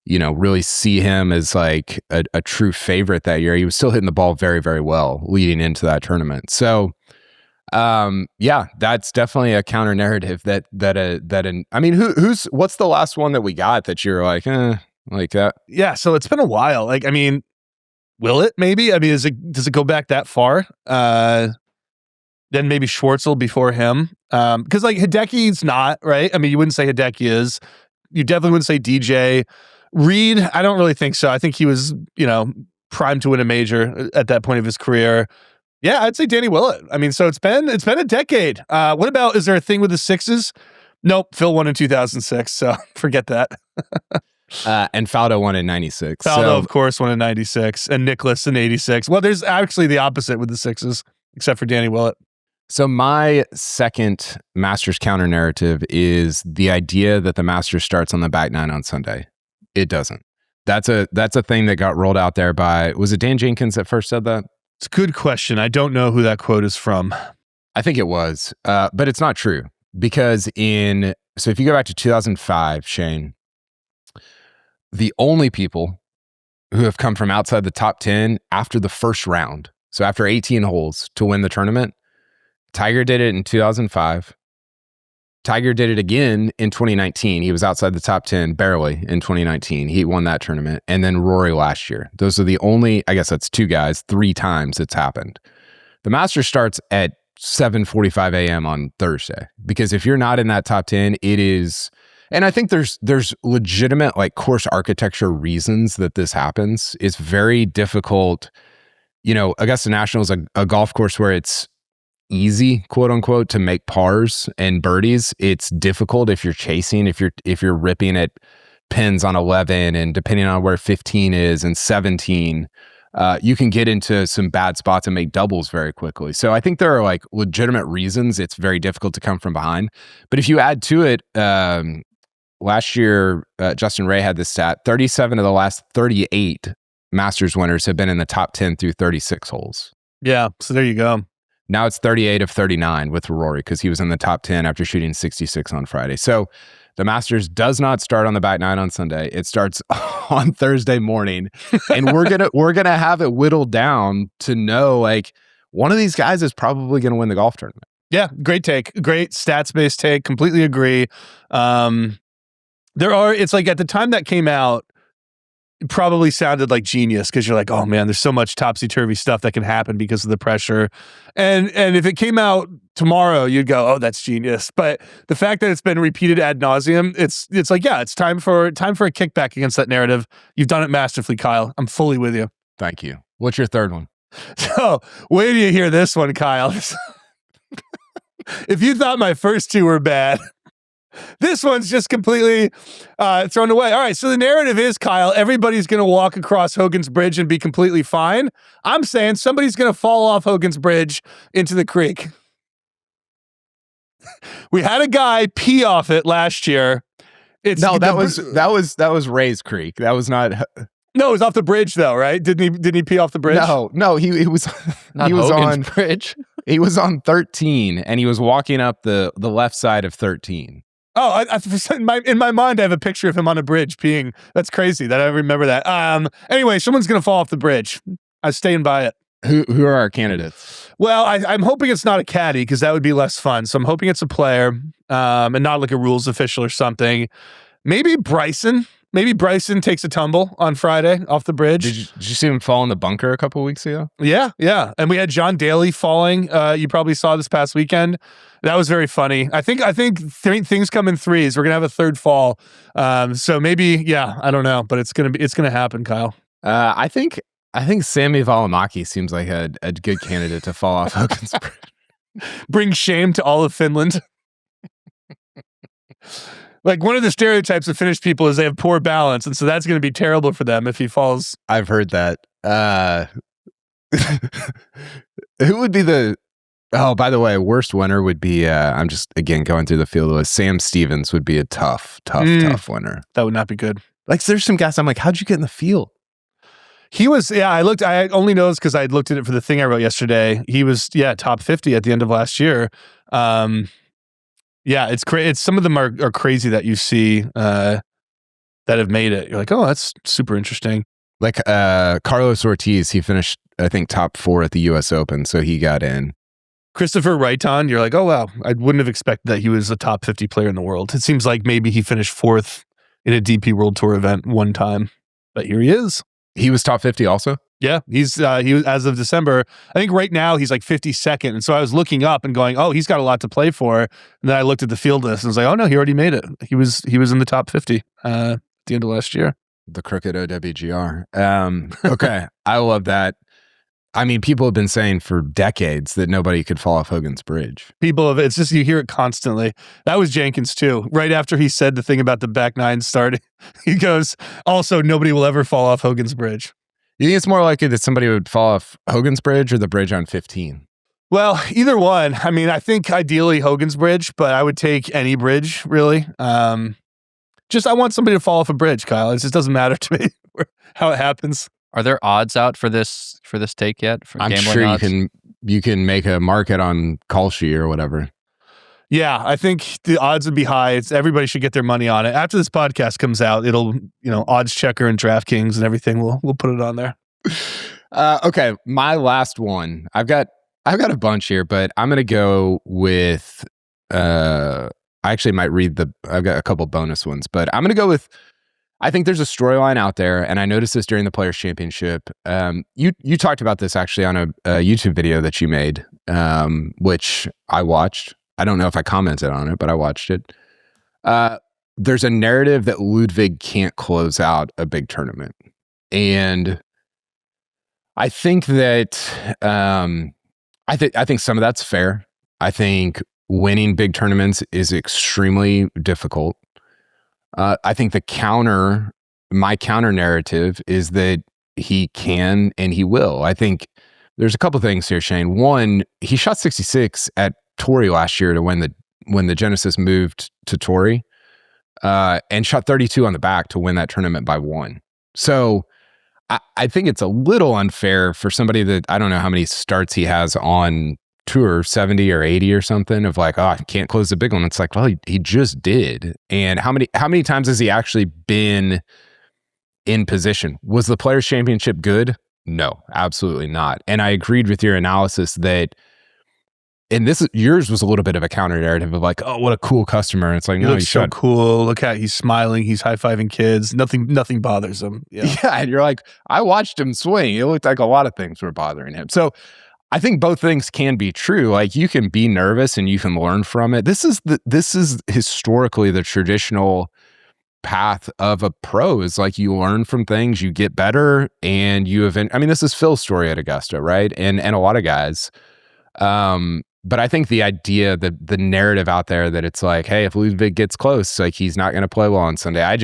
really see him as like a true favorite that year. He was still hitting the ball very, very well leading into that tournament. So, yeah, that's definitely a counter narrative what's the last one that we got that you're like that? Yeah. So it's been a while. Like, I mean, will it maybe? I mean, does it go back that far? Then maybe Schwartzel before him. Cause like Hideki's not, right? I mean, you wouldn't say Hideki is, you definitely wouldn't say DJ. Reed, I don't really think so. I think he was, primed to win a major at that point of his career. Yeah, I'd say Danny Willett. I mean, so it's been a decade. What about, is there a thing with the sixes? Nope, Phil won in 2006, so forget that. And Faldo won in 96. Faldo, of course, won in 96, and Nicklaus in 86. Well, there's actually the opposite with the sixes, except for Danny Willett. So my second Masters counter narrative is the idea that the Masters starts on the back nine on Sunday. It doesn't. That's a thing that got rolled out there by, was it Dan Jenkins that first said that? It's a good question. I don't know who that quote is from. I think it was, but it's not true because so if you go back to 2005, Shane, the only people who have come from outside the top 10 after the first round, so after 18 holes to win the tournament, Tiger did it in 2005. Tiger did it again in 2019. He was outside the top 10 barely in 2019. He won that tournament. And then Rory last year. Those are the only, I guess that's two guys, 3 times it's happened. The Masters starts at 7:45 a.m. on Thursday, because if you're not in that top 10, it is, and I think there's legitimate like course architecture reasons that this happens. It's very difficult. Augusta National is a golf course where it's easy, quote unquote, to make pars and birdies. It's difficult if you're chasing, if you're ripping at pins on 11, and depending on where 15 is and 17, you can get into some bad spots and make doubles very quickly. So I think there are like legitimate reasons it's very difficult to come from behind. But if you add to it, last year, Justin Ray had this stat, 37 of the last 38 Masters winners have been in the top 10 through 36 holes. Yeah, so there you go. Now it's 38 of 39 with Rory, because he was in the top 10 after shooting 66 on Friday. So The Masters does not start on the back nine on Sunday. It starts on Thursday morning, and we're gonna have it whittled down to know like one of these guys is probably gonna win the golf tournament. Yeah, great take. Great stats-based take. Completely agree. It's like at the time that came out, it probably sounded like genius because you're like, oh man, there's so much topsy-turvy stuff that can happen because of the pressure. And if it came out tomorrow, you'd go, oh, that's genius. But the fact that it's been repeated ad nauseum, it's like, yeah, it's time for a kickback against that narrative. You've done it masterfully, Kyle. I'm fully with you. Thank you. What's your third one? So wait till you hear this one, Kyle. If you thought my first two were bad, this one's just completely thrown away. All right, so the narrative is, Kyle, everybody's going to walk across Hogan's Bridge and be completely fine. I'm saying somebody's going to fall off Hogan's Bridge into the creek. We had a guy pee off it last year. That was Ray's Creek. That was not. No, it was off the bridge though, right? Didn't he pee off the bridge? No, he was Not he was Hogan's on Bridge. He was on 13 and he was walking up the left side of 13. Oh, in my mind, I have a picture of him on a bridge peeing. That's crazy that I remember that. Anyway, someone's going to fall off the bridge. I'm staying by it. Who are our candidates? Well, I'm hoping it's not a caddy because that would be less fun. So I'm hoping it's a player and not like a rules official or something. Maybe Bryson. Maybe Bryson takes a tumble on Friday off the bridge. Did you see him fall in the bunker a couple weeks ago? Yeah. And we had John Daly falling. You probably saw this past weekend. That was very funny. I think things come in threes. We're gonna have a third fall. So maybe, yeah, I don't know, but it's gonna happen, Kyle. I think Sami Välimäki seems like a good candidate to fall off Hogan's Bridge. Bring shame to all of Finland. Like one of the stereotypes of Finnish people is they have poor balance, and so that's going to be terrible for them if he falls. I've heard that. Who would be the? Oh, by the way, worst winner would be. I'm just again going through the field list. Sam Stevens would be a tough winner. That would not be good. Like there's some guys. I'm like, how'd you get in the field? He was. Yeah, I only noticed because I looked at it for the thing I wrote yesterday. He was top 50 at the end of last year. Yeah, it's crazy. Some of them are crazy that you see that have made it. You're like, oh, that's super interesting. Like Carlos Ortiz, he finished, I think, top 4 at the U.S. Open, so he got in. Christopher Raiton, you're like, oh, wow. I wouldn't have expected that he was a top 50 player in the world. It seems like maybe he finished 4th in a DP World Tour event one time, but here he is. He was top 50 also? Yeah, he was as of December. I think right now he's like 52nd. And so I was looking up and going, oh, he's got a lot to play for. And then I looked at the field list and was like, oh no, he already made it. He was in the top 50 at the end of last year. The crooked OWGR. Okay, I love that. I mean, people have been saying for decades that nobody could fall off Hogan's Bridge. It's just you hear it constantly. That was Jenkins too. Right after he said the thing about the back nine starting, he goes, also nobody will ever fall off Hogan's Bridge. You think it's more likely that somebody would fall off Hogan's Bridge or the bridge on 15? Well, either one. I mean, I think ideally Hogan's Bridge, but I would take any bridge, really. I want somebody to fall off a bridge, Kyle. It just doesn't matter to me how it happens. Are there odds out for this take yet? For I'm sure odds? you can make a market on Kalshi or whatever. Yeah, I think the odds would be high. Everybody should get their money on it. After this podcast comes out, it'll, Odds Checker and DraftKings and everything. We'll put it on there. Okay, my last one. I've got a bunch here, but I'm gonna go with. I actually might read I've got a couple bonus ones, but I'm gonna go with. I think there's a storyline out there, and I noticed this during the Players Championship. You talked about this actually on a YouTube video that you made, which I watched. I don't know if I commented on it, but I watched it. There's a narrative that Ludwig can't close out a big tournament. And I think that I think some of that's fair. I think winning big tournaments is extremely difficult. I think my counter narrative is that he can and he will. I think there's a couple things here, Shane. One, he shot 66 at Torrey last year to when the Genesis moved to Torrey, and shot 32 on the back to win that tournament by 1. So I think it's a little unfair for somebody that I don't know how many starts he has on tour 70 or 80 or something of like, oh, I can't close the big one. It's like, well, he just did. And how many times has he actually been in position? Was the Players Championship good? No, absolutely not. And I agreed with your analysis that, and yours was a little bit of a counter narrative of like, oh, what a cool customer. And it's like, He no, looks so cool. Look at, he's smiling. He's high-fiving kids. Nothing bothers him. Yeah. And you're like, I watched him swing. It looked like a lot of things were bothering him. So I think both things can be true. Like, you can be nervous and you can learn from it. This is historically the traditional path of a pro, is like you learn from things, you get better, and I mean, this is Phil's story at Augusta, right? And a lot of guys. But I think the idea, the narrative out there that it's like, hey, if Ludwig gets close, like he's not going to play well on Sunday. I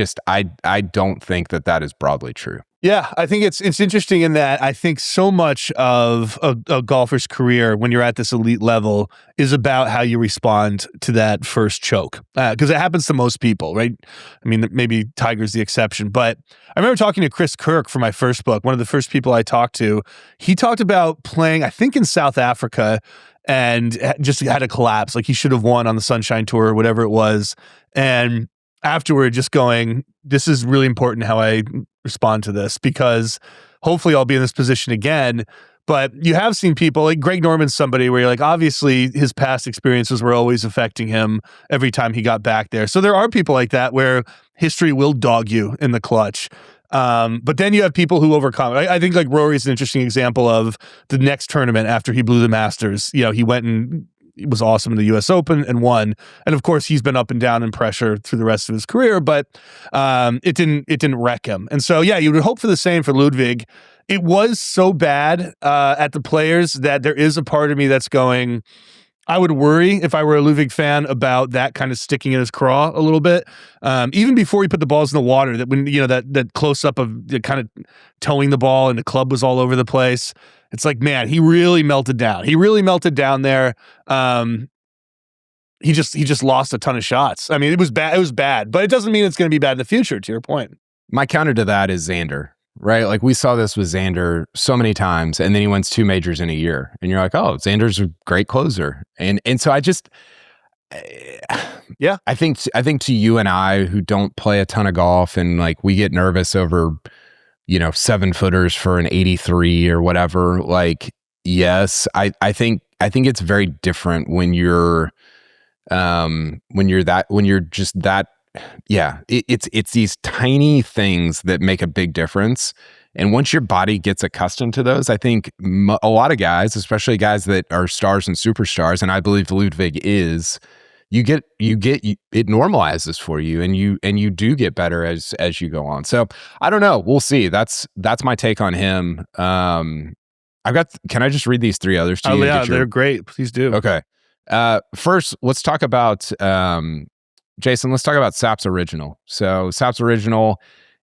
don't think that is broadly true. Yeah, I think it's interesting in that I think so much of a golfer's career when you're at this elite level is about how you respond to that first choke, because it happens to most people, right? I mean, maybe Tiger's the exception, but I remember talking to Chris Kirk for my first book, one of the first people I talked to. He talked about playing, I think in South Africa, and just had a collapse. Like he should have won on the Sunshine Tour or whatever it was. And afterward, just going, this is really important how I respond to this, because hopefully I'll be in this position again. But you have seen people like Greg Norman's somebody where you're like, obviously his past experiences were always affecting him every time he got back there. So there are people like that where history will dog you in the clutch. But then you have people who overcome it. I think like Rory's an interesting example of the next tournament after he blew the Masters. You know, he went and he was awesome in the US Open and won. And of course, he's been up and down in pressure through the rest of his career, but it didn't wreck him. And so, yeah, you would hope for the same for Ludwig. It was so bad at the Players that there is a part of me that's going, I would worry if I were a Ludwig fan about that kind of sticking in his craw a little bit. Even before he put the balls in the water, that when, you know, that close up of kind of towing the ball and the club was all over the place. It's like, man, he really melted down. He really melted down there. He just lost a ton of shots. I mean, it was bad. It was bad, but it doesn't mean it's going to be bad in the future, to your point. My counter to that is Xander. Right? Like we saw this with Xander so many times, and then he wins 2 majors in a year. And you're like, oh, Xander's a great closer. And so I just, yeah, I think to you and I who don't play a ton of golf, and like we get nervous over, you know, 7-footers for an 83 or whatever. Like, yes, I think it's very different when you're just that. Yeah, it's these tiny things that make a big difference. And once your body gets accustomed to those, I think a lot of guys, especially guys that are stars and superstars, and I believe Ludwig is, it normalizes for you, and you do get better as you go on. So I don't know. We'll see. That's my take on him. Can I just read these 3 others to you? Oh yeah, they're great. Please do. Okay. First, let's talk about Jason, let's talk about Saps Original. So Saps Original,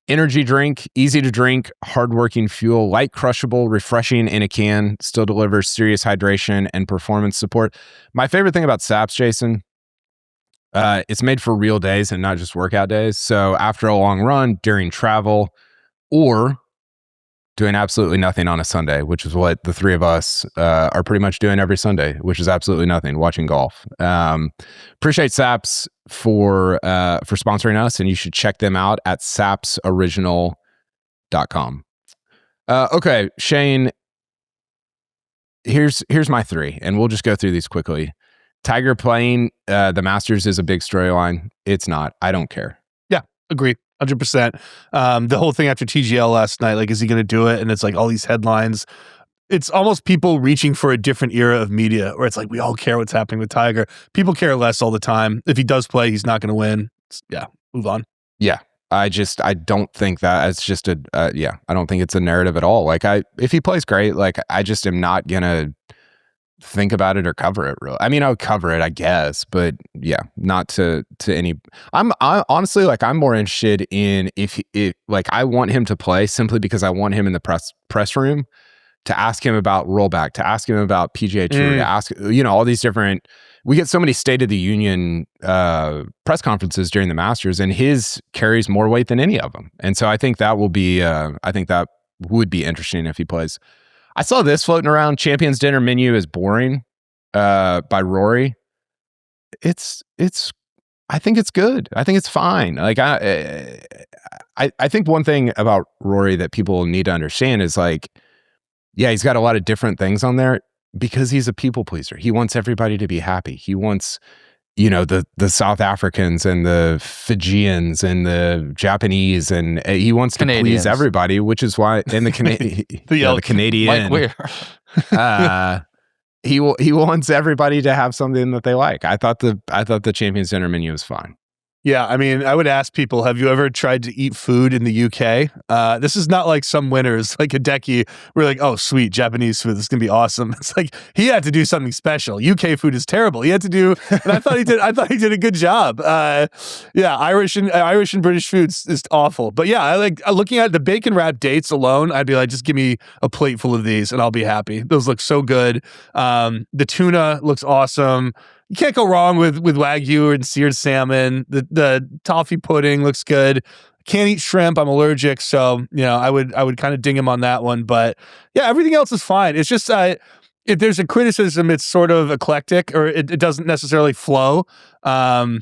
energy drink, easy to drink, hardworking fuel, light crushable, refreshing in a can, still delivers serious hydration and performance support. My favorite thing about Saps, Jason, it's made for real days and not just workout days. So after a long run, during travel, or doing absolutely nothing on a Sunday, which is what the 3 of us are pretty much doing every Sunday, which is absolutely nothing, watching golf. Appreciate Saps for sponsoring us, and you should check them out at sapsoriginal.com. Okay, Shane, here's my 3, and we'll just go through these quickly. Tiger playing the Masters is a big storyline. It's not. I don't care. Yeah, agree. 100%. The whole thing after TGL last night, like, is he going to do it? And it's like all these headlines. It's almost people reaching for a different era of media where it's like, we all care what's happening with Tiger. People care less all the time. If he does play, he's not going to win. Yeah, move on. Yeah. I don't think that it's just I don't think it's a narrative at all. Like if he plays great, like I just am not going to think about it or cover it really. I mean, I'll cover it, I guess, but yeah, not to any. I honestly, like, I'm more interested in if like I want him to play simply because I want him in the press room to ask him about rollback, to ask him about PGA Tour, to ask, all these different. We get so many State of the Union press conferences during the Masters, and his carries more weight than any of them. And so I think that will be. I think that would be interesting if he plays. I saw this floating around. Champions dinner menu is boring. by Rory, I think it's good. I think it's fine. Like I think one thing about Rory that people need to understand is like, yeah, he's got a lot of different things on there because he's a people pleaser. He wants everybody to be happy. He wants, the South Africans and the Fijians and the Japanese, and he wants to please everybody, which is why, and the Canadian. Like he wants everybody to have something that they like. I thought the Champions Dinner menu was fine. Yeah, I mean, I would ask people, have you ever tried to eat food in the UK? This is not like some winners, like Hideki, we're like, oh, sweet, Japanese food, this is going to be awesome. It's like, he had to do something special. UK food is terrible. He had to do, and I thought he did a good job. Yeah, Irish and British food is awful. But yeah, I like looking at the bacon wrap dates alone, I'd be like, just give me a plate full of these and I'll be happy. Those look so good. The tuna looks awesome. You can't go wrong with Wagyu and seared salmon. The toffee pudding looks good. Can't eat shrimp. I'm allergic, so I would kind of ding him on that one. But yeah, everything else is fine. It's just if there's a criticism, it's sort of eclectic, or it doesn't necessarily flow. So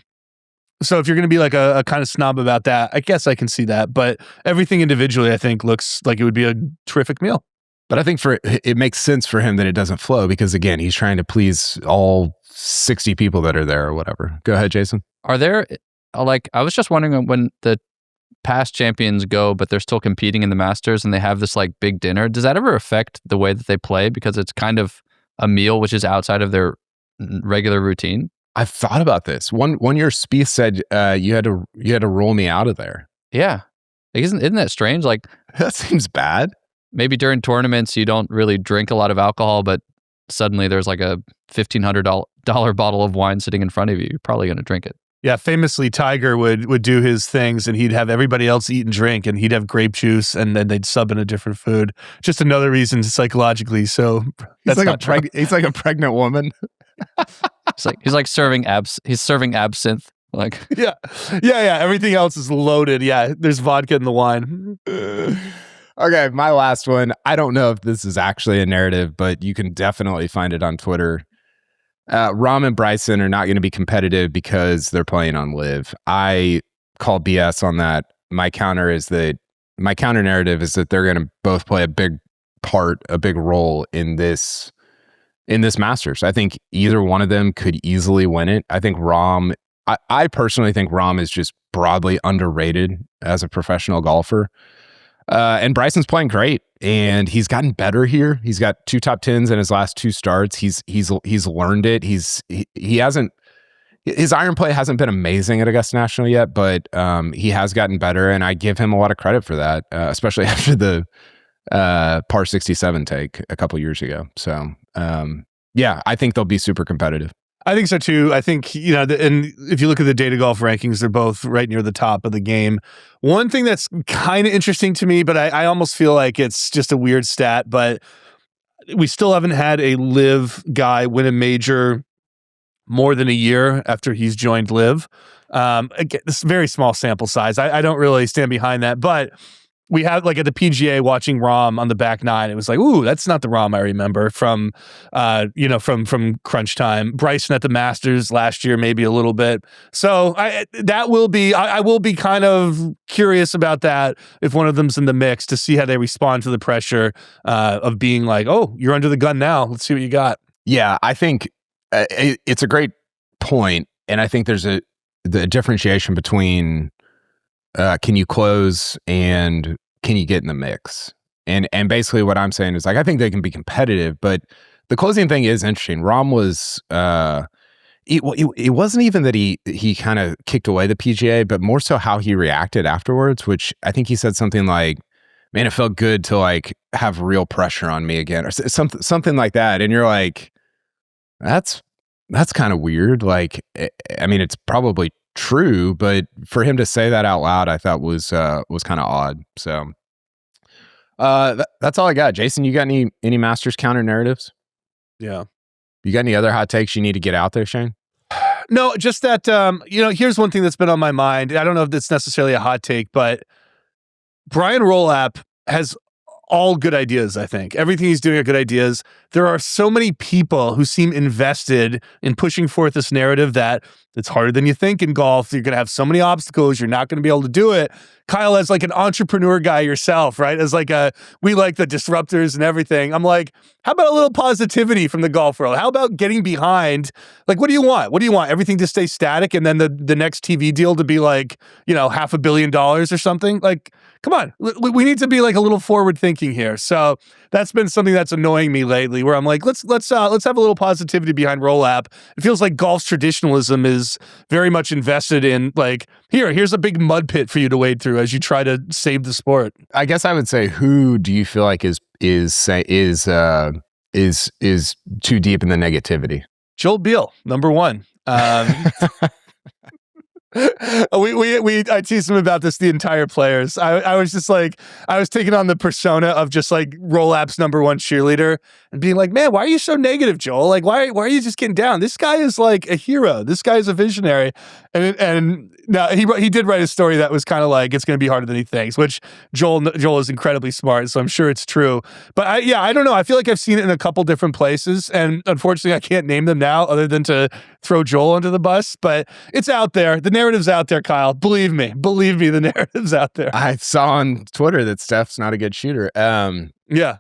if you're going to be like a kind of snob about that, I guess I can see that. But everything individually, I think, looks like it would be a terrific meal. But I think it makes sense for him that it doesn't flow because, again, he's trying to please all 60 people that are there or whatever. Go ahead, Jason. Are there, I was just wondering when the past champions go, but they're still competing in the Masters and they have this like big dinner, does that ever affect the way that they play? Because it's kind of a meal which is outside of their regular routine. I've thought about this. One year Spieth said you had to roll me out of there. Yeah. Isn't that strange? Like, that seems bad. Maybe during tournaments you don't really drink a lot of alcohol, but suddenly there's like a $1,500 bottle of wine sitting in front of you. You're probably going to drink it. Yeah, famously Tiger would do his things and he'd have everybody else eat and drink and he'd have grape juice and then they'd sub in a different food. Just another reason psychologically. So he's like a pregnant woman. He's like serving he's serving absinthe. Like yeah. Everything else is loaded. Yeah, there's vodka in the wine. Okay, my last one. I don't know if this is actually a narrative, but you can definitely find it on Twitter. Rahm and Bryson are not going to be competitive because they're playing on LIV. I call BS on that. My counter narrative is that they're going to both play a big role in this Masters. I think either one of them could easily win it. I think I personally think Rahm is just broadly underrated as a professional golfer. And Bryson's playing great, and he's gotten better here. He's got 2 top 10s in his last 2 starts. He's learned it. He hasn't, his iron play hasn't been amazing at Augusta National yet, but he has gotten better, and I give him a lot of credit for that, especially after the par 67 take a couple years ago. So yeah, I think they'll be super competitive. I think so too. I think, and if you look at the data golf rankings, they're both right near the top of the game. One thing that's kind of interesting to me, but I almost feel like it's just a weird stat, but we still haven't had a LIV guy win a major more than a year after he's joined LIV. Again, this is a very small sample size. I don't really stand behind that, but we had like at the PGA watching Rahm on the back nine. It was like, ooh, that's not the Rahm I remember from crunch time. Bryson at the Masters last year, maybe a little bit. So I will be kind of curious about that if one of them's in the mix to see how they respond to the pressure of being like, oh, you're under the gun now. Let's see what you got. Yeah, I think it's a great point, and I think there's the differentiation between can you close and can you get in the mix? And basically what I'm saying is like, I think they can be competitive, but the closing thing is interesting. Rahm was, it wasn't even that he kind of kicked away the PGA, but more so how he reacted afterwards, which I think he said something like, man, it felt good to like have real pressure on me again, or something like that. And you're like, that's kind of weird. Like, I mean, it's probably true, but for him to say that out loud, I thought was kind of odd. So that's all I got. Jason, you got any Masters counter narratives? Yeah. You got any other hot takes you need to get out there, Shane? No, just that, here's one thing that's been on my mind. I don't know if it's necessarily a hot take, but Brian Rolap has all good ideas, I think. Everything he's doing are good ideas. There are so many people who seem invested in pushing forth this narrative that it's harder than you think in golf. You're going to have so many obstacles. You're not going to be able to do it. Kyle, as like an entrepreneur guy yourself, right? As like we like the disruptors and everything. I'm like, how about a little positivity from the golf world? How about getting behind, like, what do you want? What do you want? Everything to stay static and then the next TV deal to be like, $500 million or something? Like, come on. We need to be like a little forward thinking here. So that's been something that's annoying me lately, where I'm like, let's have a little positivity behind Roll App. It feels like golf's traditionalism is very much invested in like, here's a big mud pit for you to wade through as you try to save the sport. I guess I would say, who do you feel like is too deep in the negativity? Joel Beal, number one. I teased him about this, the entire players. I was just like, I was taking on the persona of just like Roll App's number one cheerleader and being like, man, why are you so negative, Joel? Like, why are you just getting down? This guy is like a hero. This guy is a visionary. And now he did write a story that was kind of like, it's going to be harder than he thinks, which Joel is incredibly smart, so I'm sure it's true. But I don't know. I feel like I've seen it in a couple different places, and unfortunately I can't name them now other than to throw Joel under the bus, but it's out there. The narrative's out there, Kyle. Believe me, the narrative's out there. I saw on Twitter that Steph's not a good shooter. Yeah.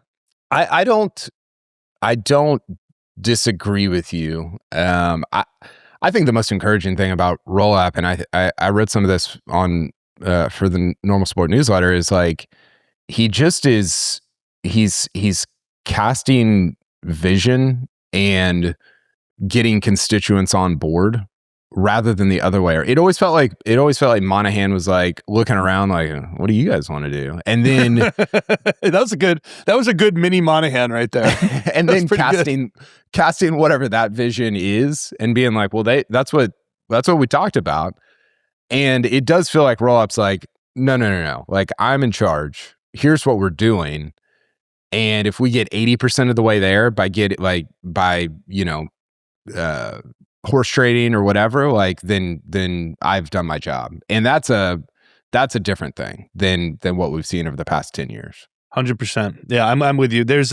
I don't disagree with you. I think the most encouraging thing about Roll App, and I read some of this on for the Normal Sport newsletter, is like he's casting vision and getting constituents on board rather than the other way. It always felt like Monahan was like looking around like, what do you guys want to do? And then that was a good mini Monahan right there. And then casting whatever that vision is and being like, well, that's what we talked about. And it does feel like Roll Up's like, no. Like, I'm in charge. Here's what we're doing. And if we get 80% of the way there by horse trading or whatever, like then I've done my job. And that's a different thing than what we've seen over the past 10 years. 100%. Yeah, I'm with you. There's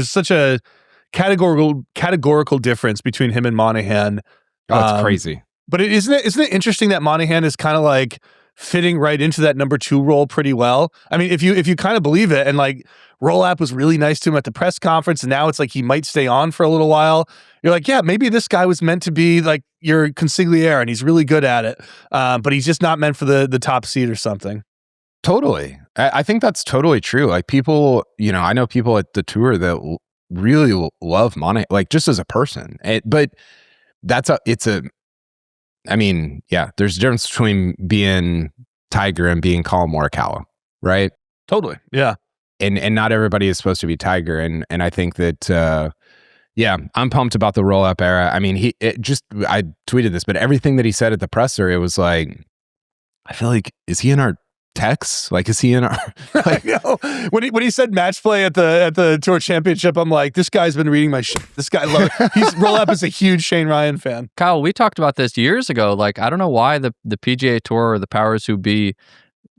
such a categorical difference between him and Monahan. Oh, it's crazy. But isn't it interesting that Monahan is kind of like fitting right into that number 2 role pretty well? I mean, if you kind of believe it, and like Roll App was really nice to him at the press conference, and now it's like he might stay on for a little while. You're like, yeah, maybe this guy was meant to be like your consigliere and he's really good at it. But he's just not meant for the top seat or something. Totally. I think that's totally true. Like, people, I know people at the tour that really love Monahan, like just as a person. But there's a difference between being Tiger and being Colin Morikawa, right? Totally. Yeah. And not everybody is supposed to be Tiger. And I think that, I'm pumped about the Roll Up era. I mean, I tweeted this, but everything that he said at the presser, it was like, I feel like, is he in our texts? Like, is he in our, like, when he said match play at the tour championship, I'm like, this guy's been reading my shit. This guy Roll Up is a huge Shane Ryan fan. Kyle, we talked about this years ago. Like, I don't know why the PGA Tour or the powers who be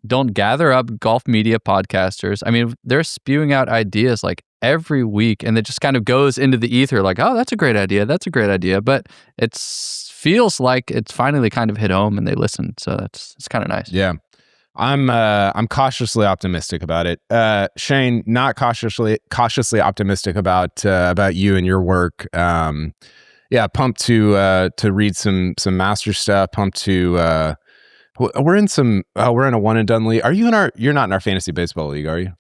don't gather up golf media podcasters. I mean, they're spewing out ideas like every week, and it just kind of goes into the ether like, oh, that's a great idea. That's a great idea. But it feels like it's finally kind of hit home and they listen. So it's kind of nice. Yeah. I'm cautiously optimistic about it. Shane, not cautiously optimistic about you and your work. Pumped to read some master stuff. Pumped to we're in a one and done league. You're not in our fantasy baseball league, are you?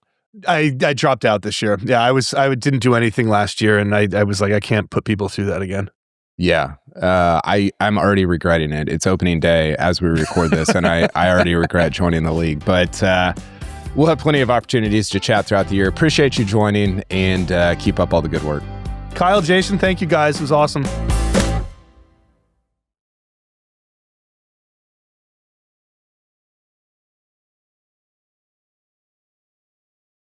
I dropped out this year. Yeah, I didn't do anything last year, and I was like, I can't put people through that again. Yeah, I'm already regretting it. It's opening day as we record this, and I already regret joining the league. But we'll have plenty of opportunities to chat throughout the year. Appreciate you joining, and keep up all the good work. Kyle, Jason, thank you guys. It was awesome.